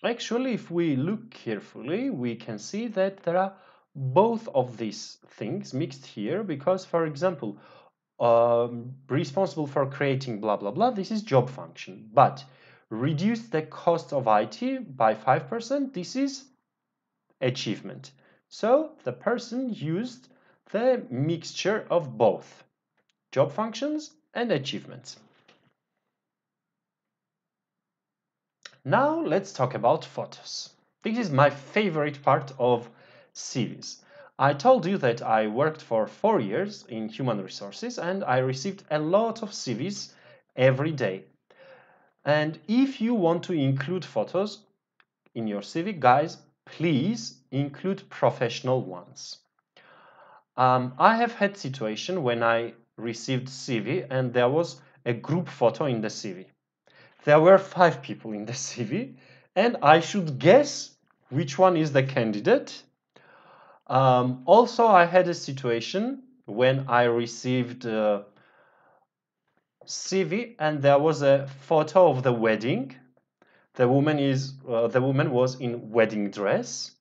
Actually, if we look carefully, we can see that there are both of these things mixed here because, for example, responsible for creating blah blah blah, this is job function, but reduce the cost of IT by 5%, this is achievement. So the person used the mixture of both job functions and achievements. Now let's talk about photos. This is my favorite part of CVs. I told you that I worked for 4 years in human resources and I received a lot of CVs every day. And if you want to include photos in your CV, guys, please include professional ones. I have had situation when I received CV and there was a group photo in the CV. There were 5 people in the CV and I should guess which one is the candidate. Also, I had a situation when I received CV and there was a photo of the wedding. The woman was in wedding dress.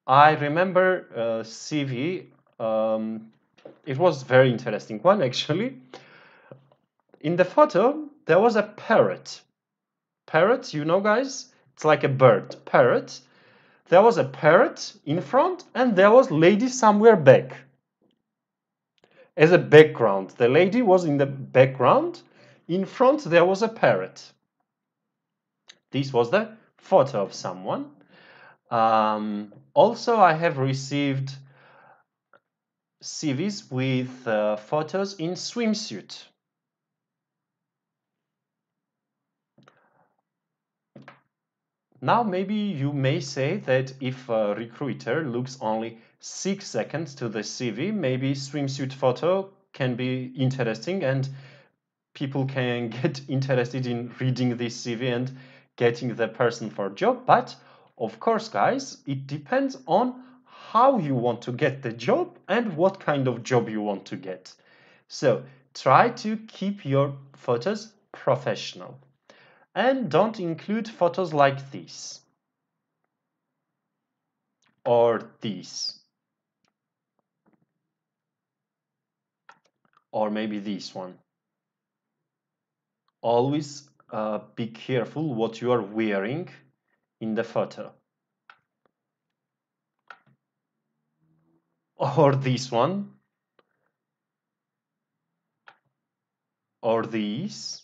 I remember CV It was very interesting one actually. In the photo, there was a parrot. Parrot, you know guys, it's like a bird, parrot. There was a parrot in front and there was lady somewhere back. As a background, the lady was in the background. In front, there was a parrot. This was the photo of someone. Also, I have received CVs with photos in swimsuit. Now, maybe you may say that if a recruiter looks only 6 seconds to the CV, maybe swimsuit photo can be interesting and people can get interested in reading this CV and getting the person for a job. But of course, guys, it depends on how you want to get the job and what kind of job you want to get. So try to keep your photos professional. And don't include photos like this. Or this. Or maybe this one. Always be careful what you are wearing in the photo. Or this one. Or these.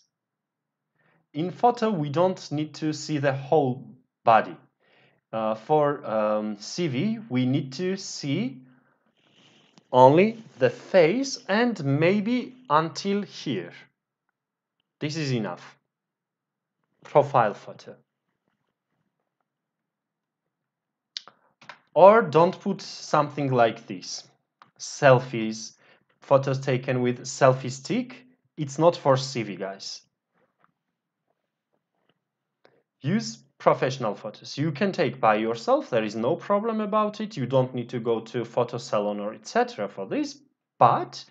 In photo, we don't need to see the whole body. For CV, we need to see only the face and maybe until here. This is enough. Profile photo. Or don't put something like this. Selfies, photos taken with selfie stick. It's not for CV, guys. Use professional photos. You can take by yourself. There is no problem about it. You don't need to go to photo salon or etc. for this. But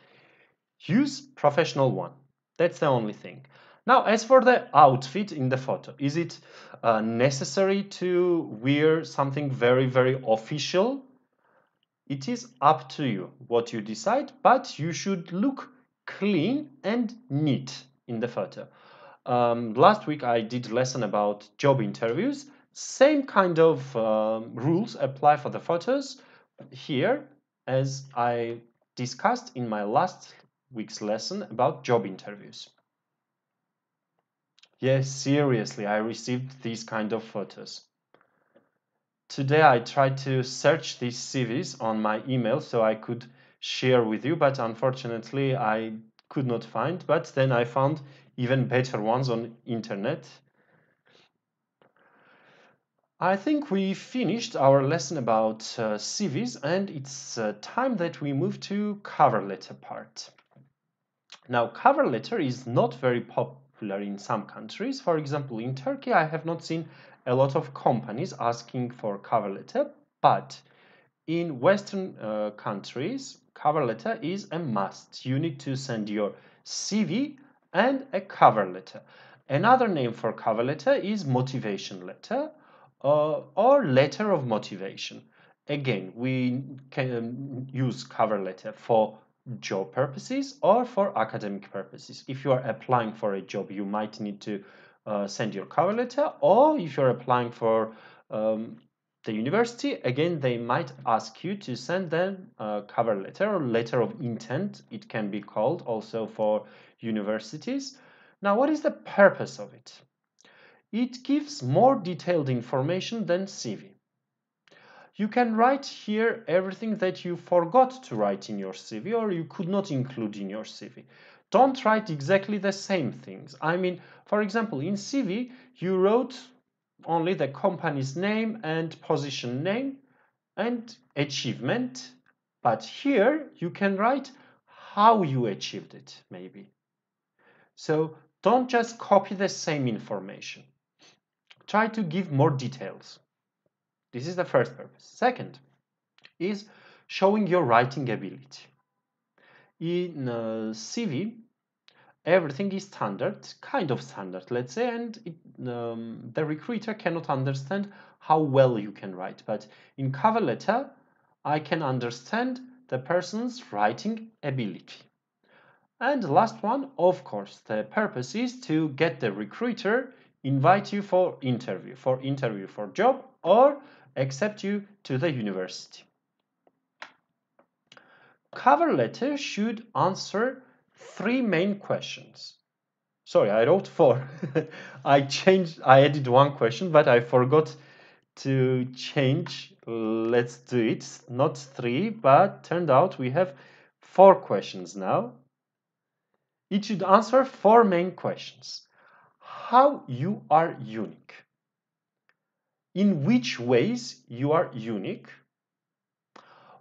use professional one. That's the only thing. Now, as for the outfit in the photo, is it necessary to wear something very, very official? It is up to you what you decide, but you should look clean and neat in the photo. Last week I did a lesson about job interviews. Same kind of rules apply for the photos here as I discussed in my last week's lesson about job interviews. Yes, seriously, I received these kind of photos. Today I tried to search these CVs on my email so I could share with you, but unfortunately I could not find. But then I found even better ones on internet. I think we finished our lesson about CVs and it's time that we move to cover letter part. Now, cover letter is not very popular in some countries. For example, in Turkey, I have not seen a lot of companies asking for cover letter, but in Western countries, cover letter is a must. You need to send your CV and a cover letter. Another name for cover letter is motivation letter or letter of motivation. Again, we can use cover letter for job purposes or for academic purposes. If you are applying for a job, you might need to send your cover letter, or if you're applying for the university, again, they might ask you to send them a cover letter or letter of intent. It can be called also for universities. Now, what is the purpose of it? It gives more detailed information than CV. You can write here everything that you forgot to write in your CV or you could not include in your CV. Don't write exactly the same things. I mean, for example, in CV, you wrote only the company's name and position name and achievement. But here you can write how you achieved it, maybe. So don't just copy the same information. Try to give more details. This is the first purpose. Second is showing your writing ability. In CV, everything is standard, kind of standard, let's say, and the recruiter cannot understand how well you can write. But in cover letter, I can understand the person's writing ability. And the last one, of course, the purpose is to get the recruiter invite you for interview for job, or accept you to the university. Cover letter should answer 3 main questions. Sorry, I wrote 4. I added 1 question, but I forgot to change. Let's do it. Not 3, but turned out we have 4 questions now. It should answer 4 main questions. How you are unique. In which ways you are unique.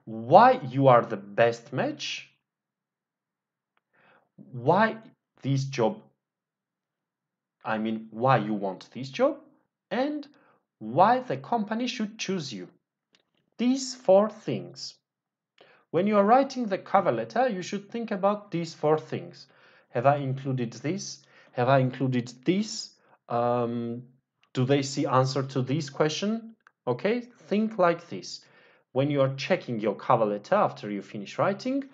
Why you are the best match. Why this job, why you want this job, and why the company should choose you. These 4 things. When you are writing the cover letter, you should think about these 4 things. Have I included this? Have I included this? Do they see answer to this question? Okay, think like this. When you are checking your cover letter after you finish writing,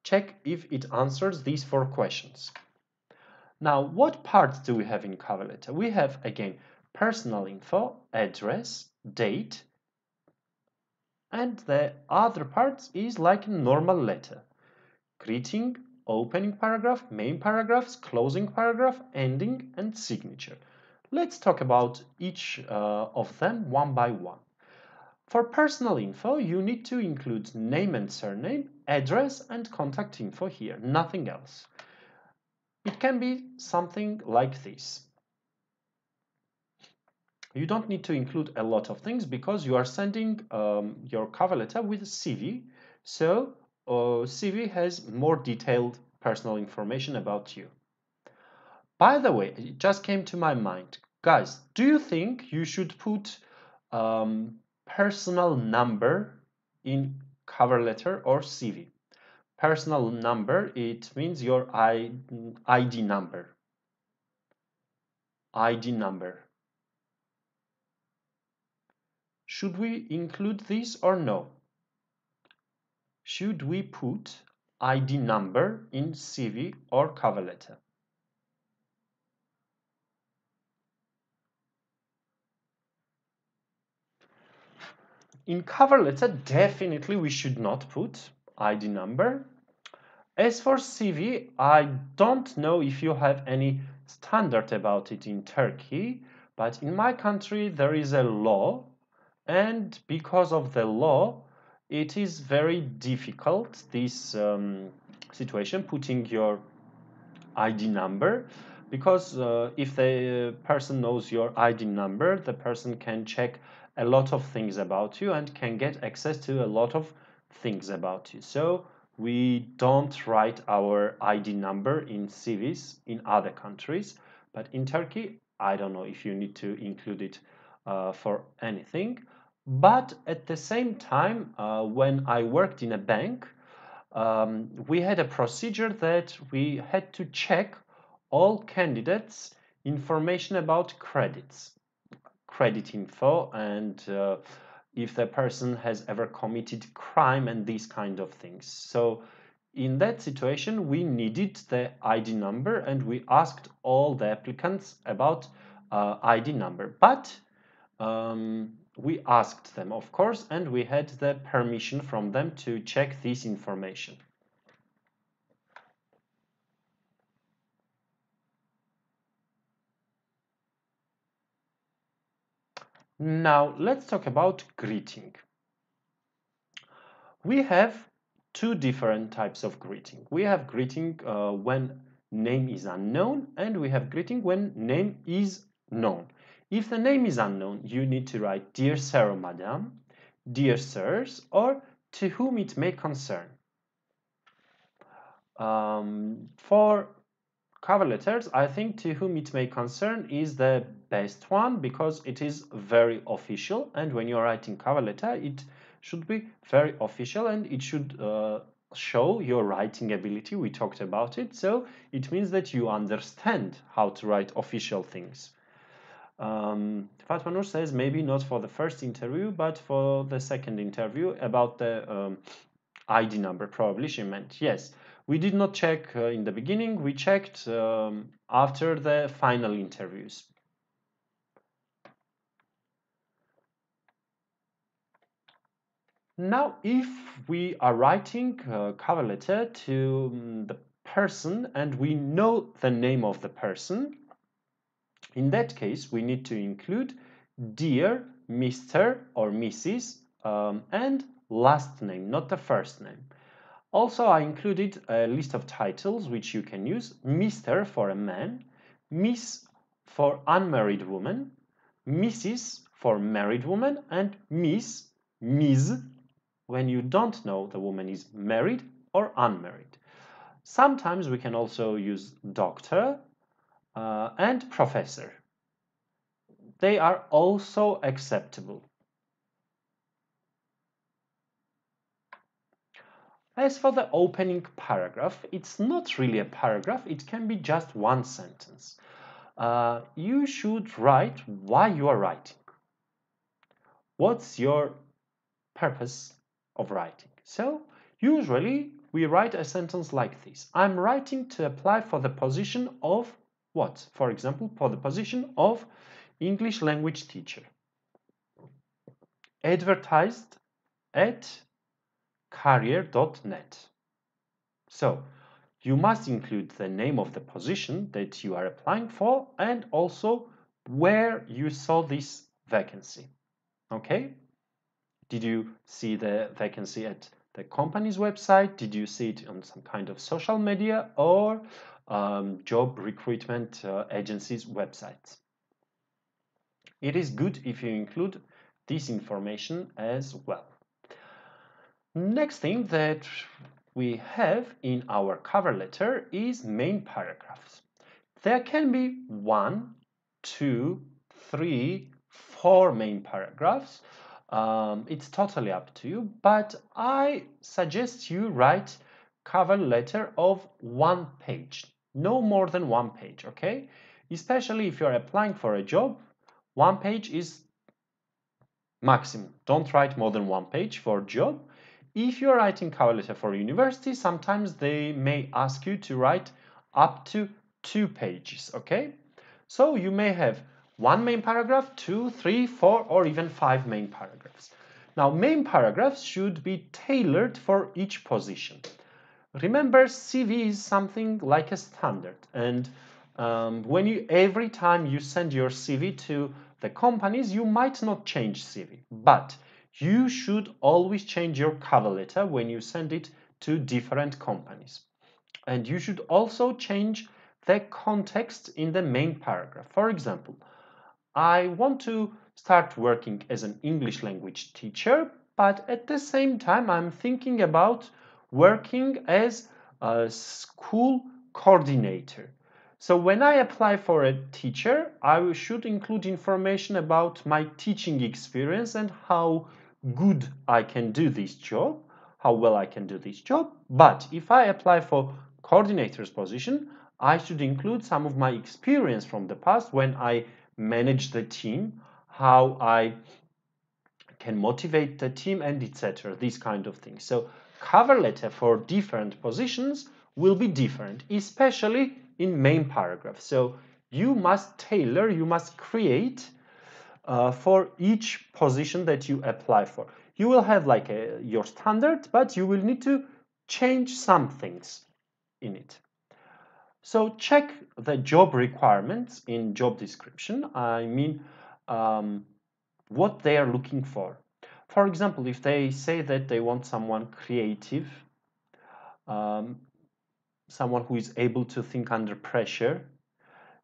check if it answers these 4 questions. Now, what parts do we have in cover letter? We have, again, personal info, address, date, and the other part is like a normal letter. Greeting, opening paragraph, main paragraphs, closing paragraph, ending, and signature. Let's talk about each of them one by one. For personal info, you need to include name and surname, address, and contact info here, nothing else. It can be something like this. You don't need to include a lot of things because you are sending your cover letter with a CV, so CV has more detailed personal information about you. By the way, it just came to my mind. Guys, do you think you should put personal number in cover letter or CV? Personal number, it means your ID number. ID number. Should we include this or no? Should we put ID number in CV or cover letter? In cover letter, definitely we should not put ID number. As for CV, I don't know if you have any standard about it in Turkey, but in my country there is a law, and because of the law, it is very difficult, this situation, putting your ID number, because if the person knows your ID number, the person can check a lot of things about you and can get access to a lot of things about you. So we don't write our ID number in CVs in other countries, but in Turkey, I don't know if you need to include it for anything. But at the same time, when I worked in a bank, we had a procedure that we had to check all candidates' information about credits, credit info, and if the person has ever committed crime and these kind of things. So in that situation, we needed the ID number and we asked all the applicants about ID number. But we asked them, of course, and we had the permission from them to check this information. Now, let's talk about greeting. We have 2 different types of greeting. We have greeting when name is unknown, and we have greeting when name is known. If the name is unknown, you need to write Dear Sir or Madam, Dear Sirs, or to whom it may concern. For cover letters, I think to whom it may concern is the best one because it is very official, and when you're writing cover letter, it should be very official and it should show your writing ability. We talked about it, so it means that you understand how to write official things. Fatma Nur says maybe not for the first interview, but for the second interview about the ID number, probably she meant. Yes, we did not check in the beginning, we checked after the final interviews. Now, if we are writing a cover letter to the person and we know the name of the person, in that case, we need to include Dear Mr. or Mrs. And last name, not the first name. Also, I included a list of titles which you can use. Mr. for a man, Miss for unmarried woman, Mrs. for married woman, and Miss, Ms. when you don't know the woman is married or unmarried. Sometimes we can also use doctor and professor. They are also acceptable. As for the opening paragraph, it's not really a paragraph, it can be just one sentence. You should write why you are writing. What's your purpose of writing? So, usually we write a sentence like this. I'm writing to apply for the position of what? For example, for the position of English language teacher. Advertised at career.net. So, you must include the name of the position that you are applying for and also where you saw this vacancy. Okay? Did you see the vacancy at the company's website? Did you see it on some kind of social media or job recruitment agency's websites? It is good if you include this information as well. Next thing that we have in our cover letter is main paragraphs. There can be 1, 2, 3, 4 main paragraphs. It's totally up to you, but I suggest you write cover letter of 1 page, no more than 1 page, okay? Especially if you're applying for a job, 1 page is maximum. Don't write more than 1 page for a job. If you're writing cover letter for university, sometimes they may ask you to write up to 2 pages, okay? So you may have 1 main paragraph, 2, 3, 4, or even 5 main paragraphs. Now, main paragraphs should be tailored for each position. Remember, CV is something like a standard, and every time you send your CV to the companies, you might not change CV, but you should always change your cover letter when you send it to different companies. And you should also change the context in the main paragraph. For example, I want to start working as an English language teacher, but at the same time I'm thinking about working as a school coordinator. So when I apply for a teacher, I should include information about my teaching experience and how good I can do this job, how well I can do this job. But if I apply for coordinator's position, I should include some of my experience from the past when I manage the team, how I can motivate the team, and etc. These kind of things. So cover letter for different positions will be different, especially in main paragraph. So you must tailor, you must create for each position that you apply for. You will have like your standard, but you will need to change some things in it. So check the job requirements in job description. I mean, what they are looking for. For example, if they say that they want someone creative, someone who is able to think under pressure,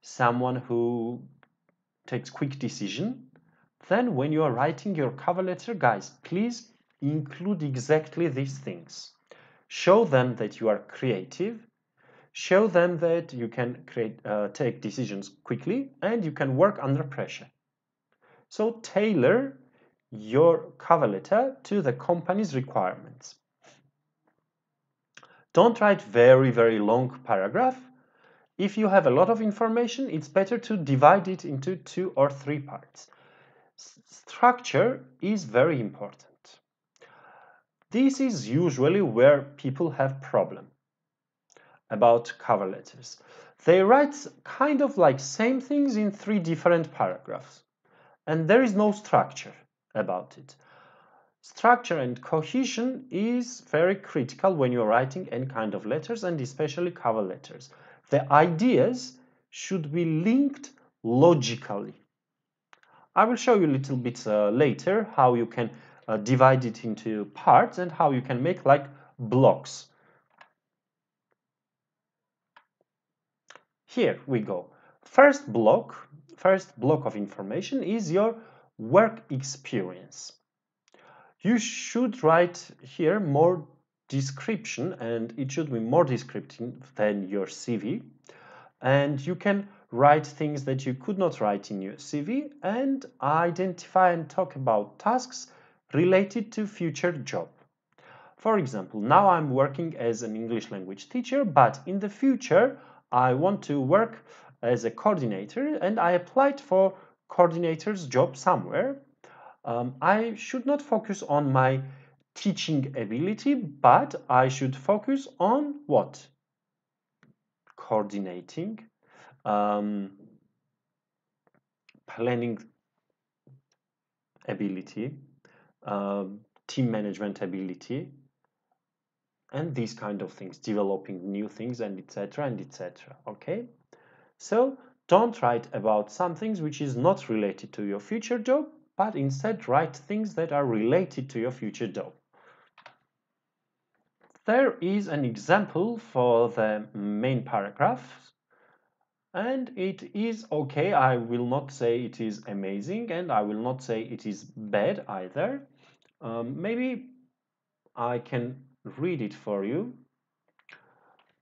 someone who takes quick decision, then when you are writing your cover letter, guys, please include exactly these things. Show them that you are creative, show them that you can take decisions quickly, and you can work under pressure. So tailor your cover letter to the company's requirements. Don't write very, very long paragraph. If you have a lot of information, it's better to divide it into 2 or 3 parts. Structure is very important. This is usually where people have problem about cover letters. They write kind of like same things in 3 different paragraphs, and there is no structure about it. Structure and cohesion is very critical when you're writing any kind of letters, and especially cover letters. The ideas should be linked logically. I will show you a little bit later how you can divide it into parts and how you can make like blocks. Here we go. First block of information is your work experience. You should write here more description, and it should be more descriptive than your CV. And you can write things that you could not write in your CV and identify and talk about tasks related to future job. For example, now I'm working as an English language teacher, but in the future I want to work as a coordinator and I applied for coordinator's job somewhere. I should not focus on my teaching ability, but I should focus on what? Coordinating, planning ability, team management ability, and these kind of things, developing new things, and etc. and etc. Okay, so don't write about some things which is not related to your future job, but instead write things that are related to your future job. There is an example for the main paragraph, and it is okay. I will not say it is amazing, and I will not say it is bad either. Maybe I can read it for you,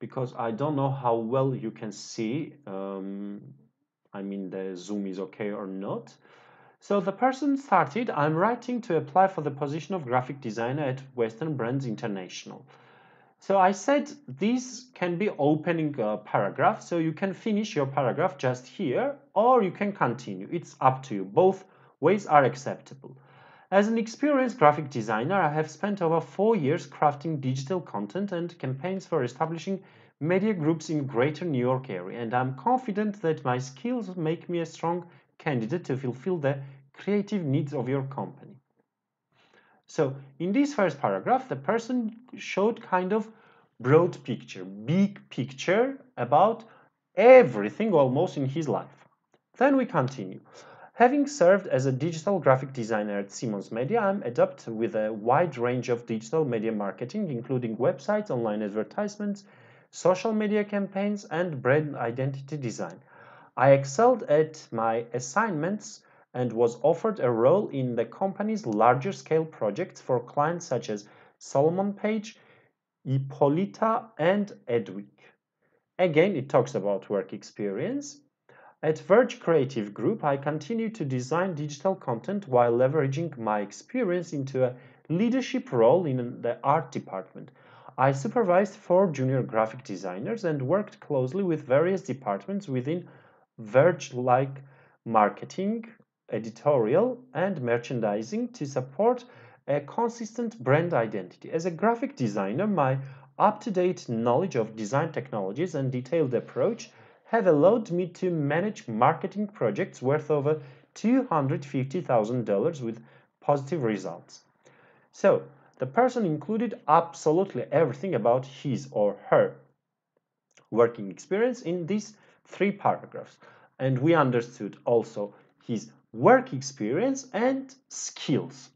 because I don't know how well you can see. I mean, the zoom is okay or not. So the person started, I'm writing to apply for the position of graphic designer at Western Brands International. So I said this can be opening a paragraph, so you can finish your paragraph just here, or you can continue. It's up to you. Both ways are acceptable. As an experienced graphic designer, I have spent over 4 years crafting digital content and campaigns for establishing media groups in Greater New York area, and I'm confident that my skills make me a strong candidate to fulfill the creative needs of your company. So in this first paragraph, the person showed kind of broad picture, big picture about everything almost in his life. Then we continue. Having served as a digital graphic designer at Siemens Media, I'm adept with a wide range of digital media marketing, including websites, online advertisements, social media campaigns, and brand identity design. I excelled at my assignments and was offered a role in the company's larger scale projects for clients such as Solomon Page, Ippolita, and Edwick. Again, it talks about work experience. At Verge Creative Group, I continue to design digital content while leveraging my experience into a leadership role in the art department. I supervised 4 junior graphic designers and worked closely with various departments within Verge, like marketing, editorial, and merchandising, to support a consistent brand identity. As a graphic designer, my up-to-date knowledge of design technologies and detailed approach have allowed me to manage marketing projects worth over $250,000 with positive results. So, the person included absolutely everything about his or her working experience in these 3 paragraphs. And we understood also his work experience and skills.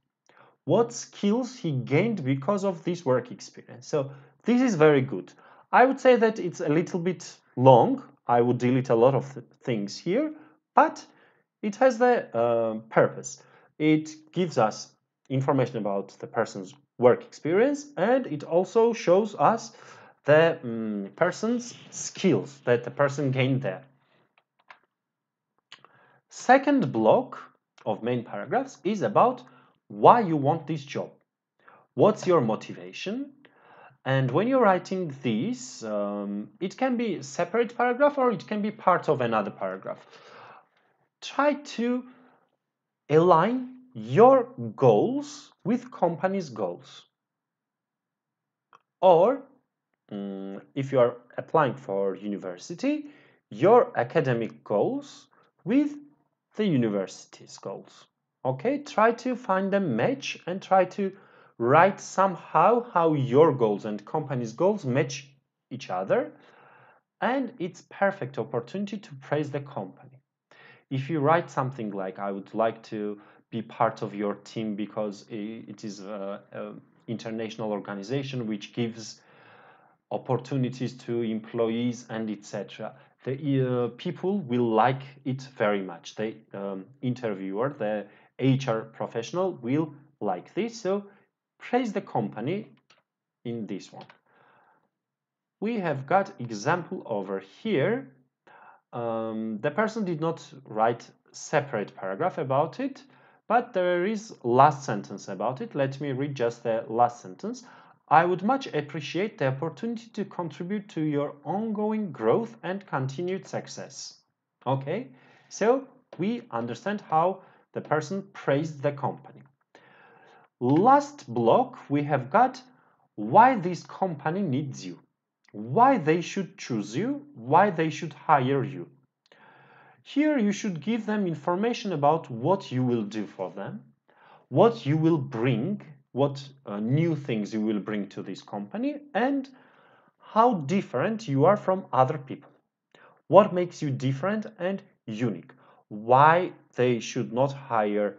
What skills he gained because of this work experience. So this is very good. I would say that it's a little bit long. I would delete a lot of things here, but it has the purpose. It gives us information about the person's work experience, and it also shows us the person's skills that the person gained there. Second block of main paragraphs is about why you want this job. What's your motivation? And when you're writing this, it can be a separate paragraph or it can be part of another paragraph. Try to align your goals with company's goals. Or if you are applying for university, your academic goals with the university's goals. Okay, try to find a match and try to write somehow how your goals and company's goals match each other, and it's perfect opportunity to praise the company. If you write something like, I would like to be part of your team because it is an international organization which gives opportunities to employees and etc. The people will like it very much. The interviewer, the HR professional will like this. So praise the company in this one. We have got example over here. The person did not write separate paragraph about it, but there is last sentence about it. Let me read just the last sentence. I would much appreciate the opportunity to contribute to your ongoing growth and continued success. Okay, so we understand how the person praised the company. Last block, we have got why this company needs you, why they should choose you, why they should hire you. Here you should give them information about what you will do for them, what you will bring, what new things you will bring to this company, and how different you are from other people. What makes you different and unique? Why they should not hire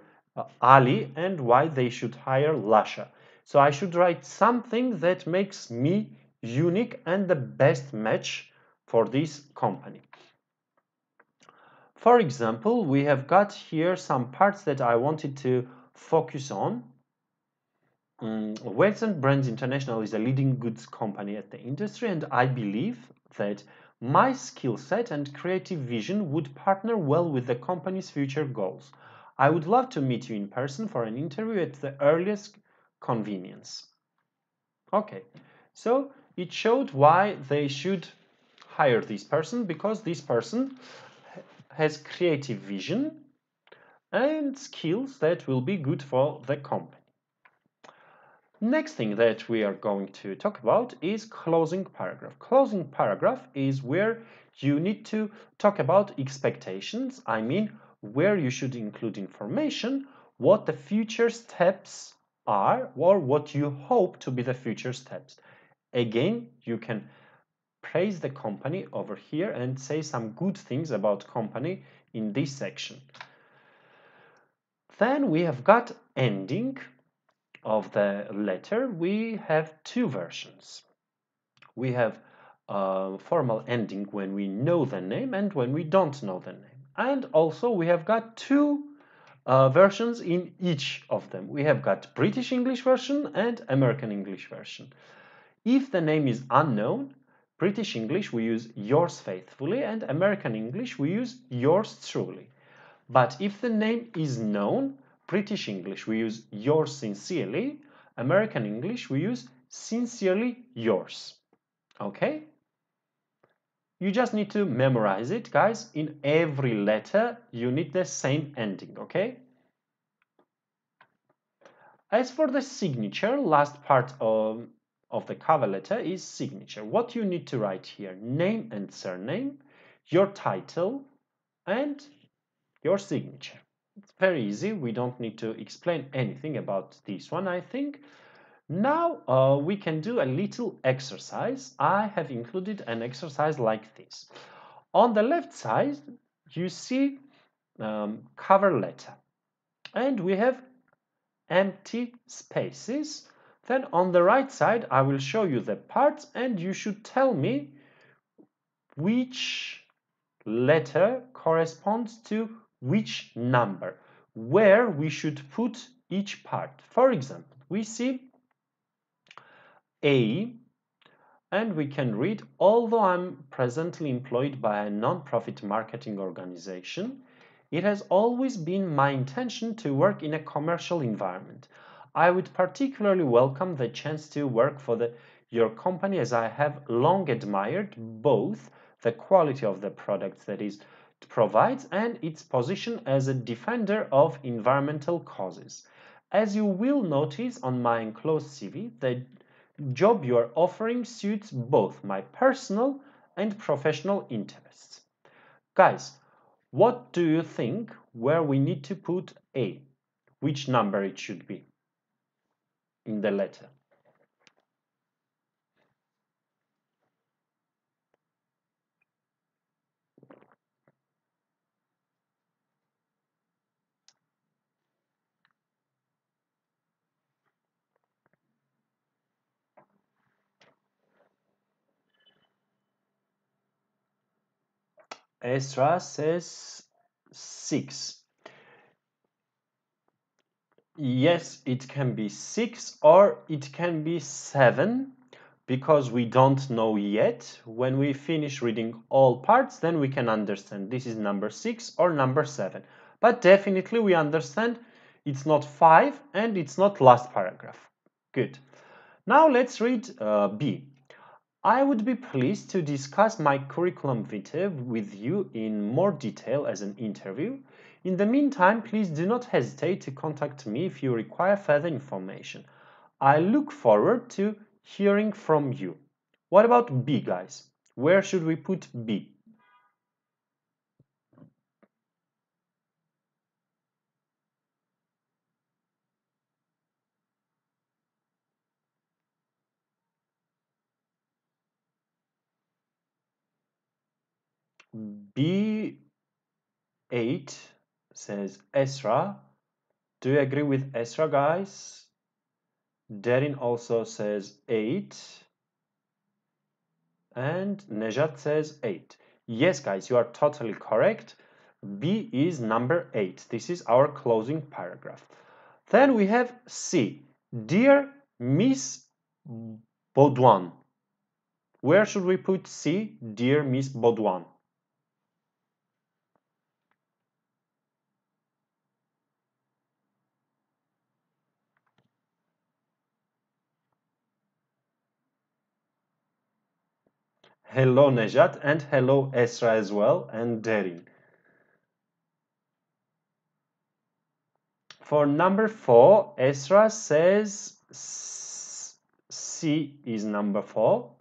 Ali and why they should hire Lasha. So I should write something that makes me unique and the best match for this company. For example, we have got here some parts that I wanted to focus on. Western Brands International is a leading goods company at the industry, and I believe that my skill set and creative vision would partner well with the company's future goals. I would love to meet you in person for an interview at the earliest convenience. Okay, so it showed why they should hire this person, because this person has creative vision and skills that will be good for the company. Next thing that we are going to talk about is closing paragraph. Closing paragraph is where you need to talk about expectations. I mean, where you should include information, what the future steps are, or what you hope to be the future steps. Again, you can praise the company over here and say some good things about company in this section. Then we have got ending of the letter. We have two versions. We have a formal ending when we know the name and when we don't know the name. And also we have got two versions in each of them. We have got British English version and American English version. If the name is unknown, British English we use yours faithfully, and American English we use yours truly. But if the name is known, British English we use yours sincerely, American English we use sincerely yours. Okay? You just need to memorize it, guys. In every letter, you need the same ending, okay? As for the signature, last part of the cover letter is signature. What you need to write here: name and surname, your title, and your signature. It's very easy. We don't need to explain anything about this one, I think. Now we can do a little exercise. I have included an exercise like this. On the left side, you see cover letter, and we have empty spaces. Then on the right side, I will show you the parts, and you should tell me which letter corresponds to which number, where we should put each part. For example, we see A, and we can read, although I'm presently employed by a non-profit marketing organization, it has always been my intention to work in a commercial environment. I would particularly welcome the chance to work for your company, as I have long admired both the quality of the products that it provides and its position as a defender of environmental causes. As you will notice on my enclosed CV, the job you are offering suits both my personal and professional interests. Guys, what do you think where we need to put A? Which number it should be in the letter? Esra says 6. Yes, it can be 6 or it can be 7 because we don't know yet. When we finish reading all parts, then we can understand this is number 6 or number 7. But definitely we understand it's not 5 and it's not last paragraph. Good. Now let's read B. I would be pleased to discuss my curriculum vitae with you in more detail as an interview. In the meantime, please do not hesitate to contact me if you require further information. I look forward to hearing from you. What about B, guys? Where should we put B? B8 says Esra. Do you agree with Esra, guys? Derin also says 8. And Nejat says 8. Yes, guys, you are totally correct. B is number 8. This is our closing paragraph. Then we have C. Dear Miss Baudouin. Where should we put C? Dear Miss Baudouin. Hello, Nejat, and hello, Esra as well, and Derin. For number 4, Esra says C is number 4.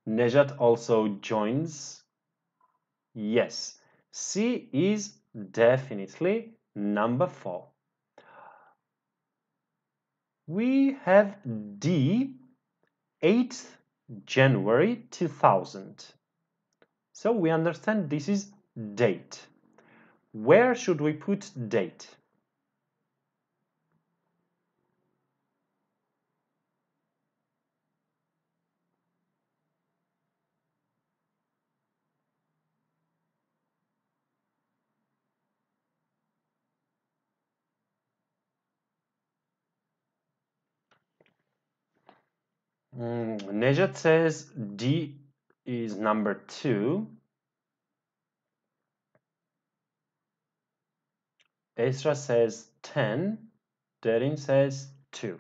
Nejat also joins. Yes, C is definitely number 4. We have D, 8th January 2000. So we understand this is date. Where should we put date? Nejat says D is number 2. Esra says 10. Derin says 2.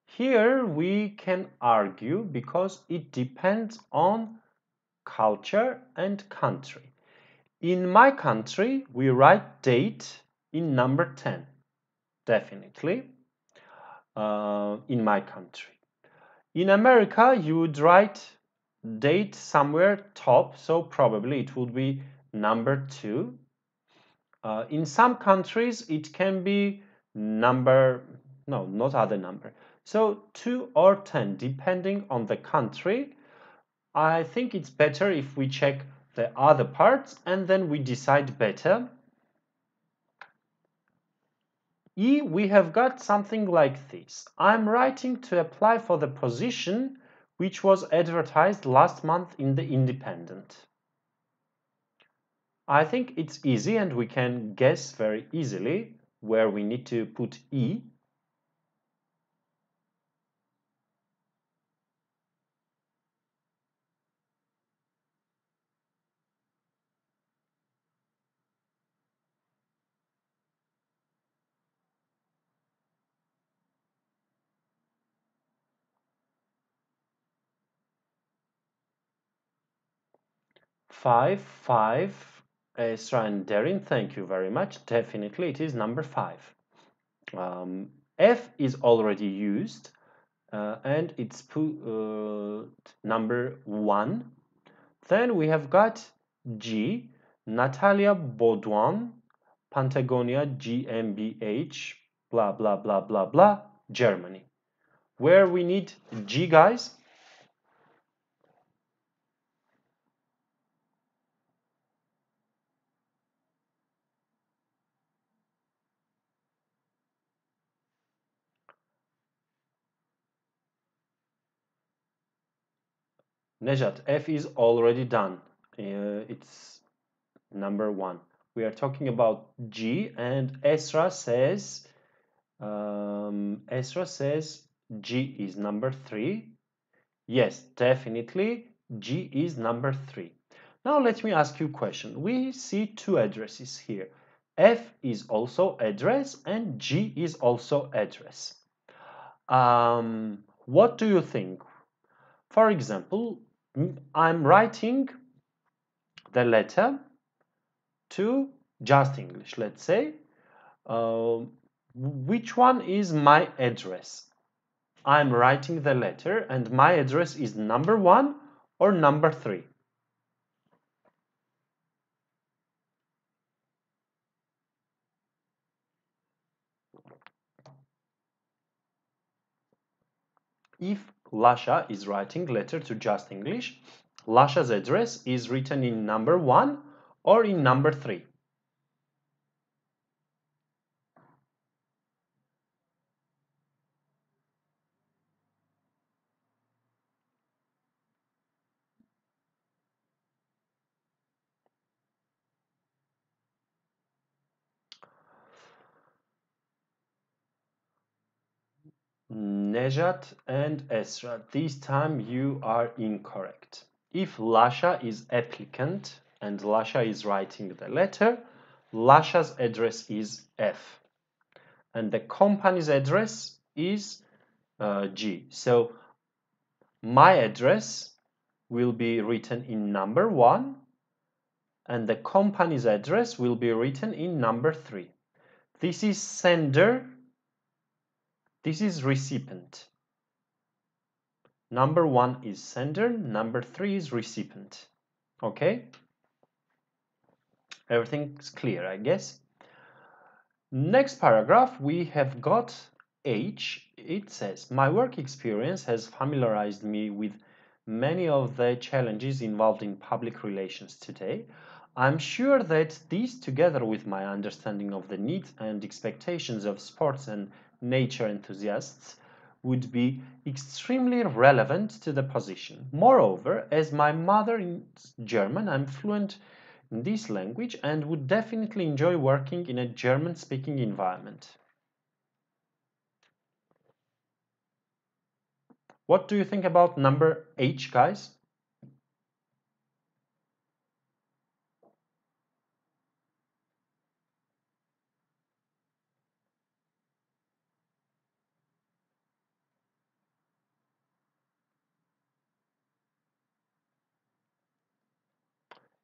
Here we can argue because it depends on culture and country. In my country, we write date in number 10. Definitely. In my country. In America, you would write date somewhere top, so probably it would be number 2. In some countries, it can be number, no, not other number. So 2 or 10, depending on the country. I think it's better if we check the other parts and then we decide better. E, we have got something like this. I'm writing to apply for the position which was advertised last month in the Independent. I think it's easy and we can guess very easily where we need to put E. Five Esra and Derin, thank you very much. Definitely it is number 5. F is already used and it's number 1. Then we have got G, Natalia Baudouin, Patagonia GmbH, blah, blah, blah, blah, blah, Germany. Where we need G, guys? Nejat, F is already done. It's number 1. We are talking about G, and Esra says G is number 3. Yes, definitely G is number 3. Now let me ask you a question. We see 2 addresses here. F is also address and G is also address. What do you think? For example, I'm writing the letter to Justenglish, let's say. Which one is my address? I'm writing the letter and my address is number 1 or number 3? If Lasha is writing letter to Justenglish, Lasha's address is written in number 1 or in number 3? Nejat and Esra, this time you are incorrect. If Lasha is applicant and Lasha is writing the letter, Lasha's address is F. And the company's address is G. So my address will be written in number 1 and the company's address will be written in number 3. This is sender. This is recipient. Number 1 is sender, number 3 is recipient. Okay? Everything's clear, I guess. Next paragraph, we have got H. It says, my work experience has familiarized me with many of the challenges involved in public relations today. I'm sure that these, together with my understanding of the needs and expectations of sports and nature enthusiasts, would be extremely relevant to the position. Moreover, as my mother is German, I'm fluent in this language and would definitely enjoy working in a German-speaking environment. What do you think about number H, guys?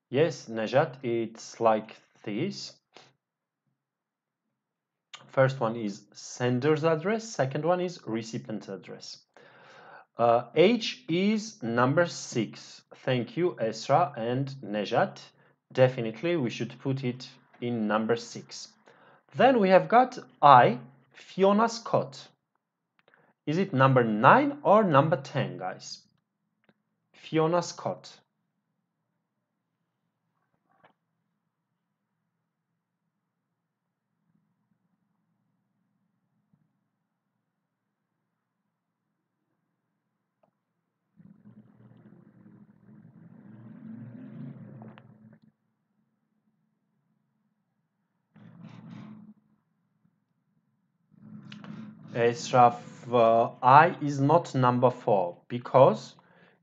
Yes, Najat, it's like this. First one is sender's address, second one is recipient's address. H is number 6. Thank you, Esra and Nejat. Definitely, we should put it in number 6. Then we have got I, Fiona Scott. Is it number 9 or number 10, guys? Fiona Scott. Esra, I is not number 4 because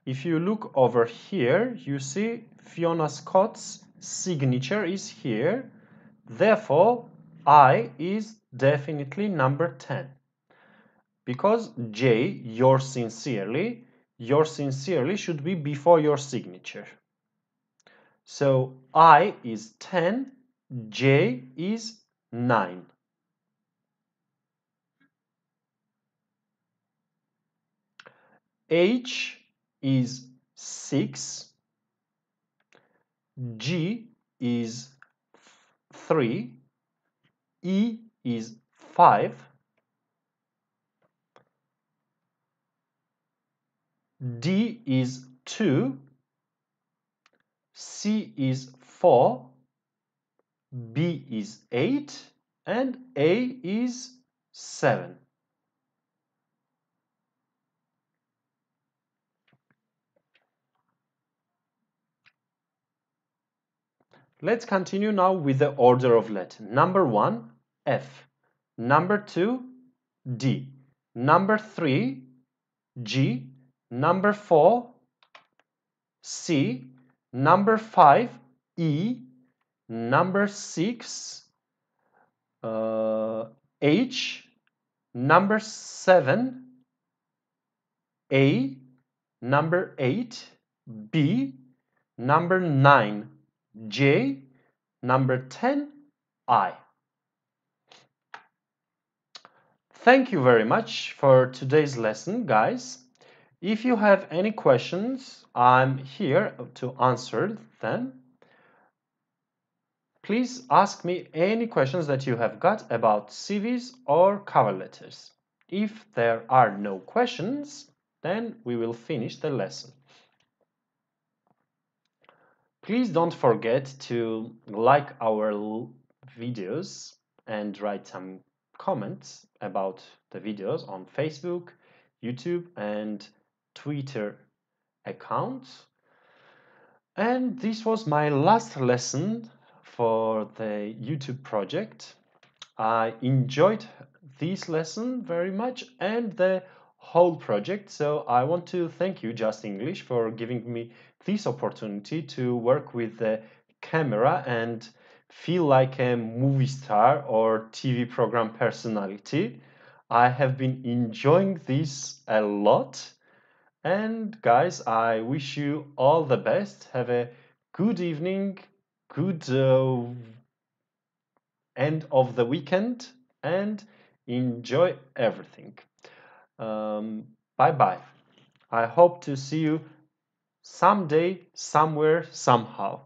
if you look over here, you see Fiona Scott's signature is here. Therefore, I is definitely number 10. Because J, yours sincerely should be before your signature. So I is 10, J is 9. H is 6, G is 3, E is 5, D is 2, C is 4, B is 8, and A is 7. Let's continue now with the order of letter. Number 1, F. Number 2, D. Number 3, G. Number 4, C. Number 5, E. Number 6, H. Number 7, A. Number 8, B. Number 9, J. Number 10, I. Thank you very much for today's lesson, guys. If you have any questions, I'm here to answer them. Please ask me any questions that you have got about CVs or cover letters. If there are no questions, then we will finish the lesson. Please don't forget to like our videos and write some comments about the videos on Facebook, YouTube, and Twitter accounts. And this was my last lesson for the YouTube project. I enjoyed this lesson very much and the whole project, so I want to thank you, Justenglish, for giving me this opportunity to work with the camera and feel like a movie star or TV program personality. I have been enjoying this a lot. And guys, I wish you all the best. Have a good evening, good end of the weekend, and enjoy everything. Bye-bye. I hope to see you someday, somewhere, somehow.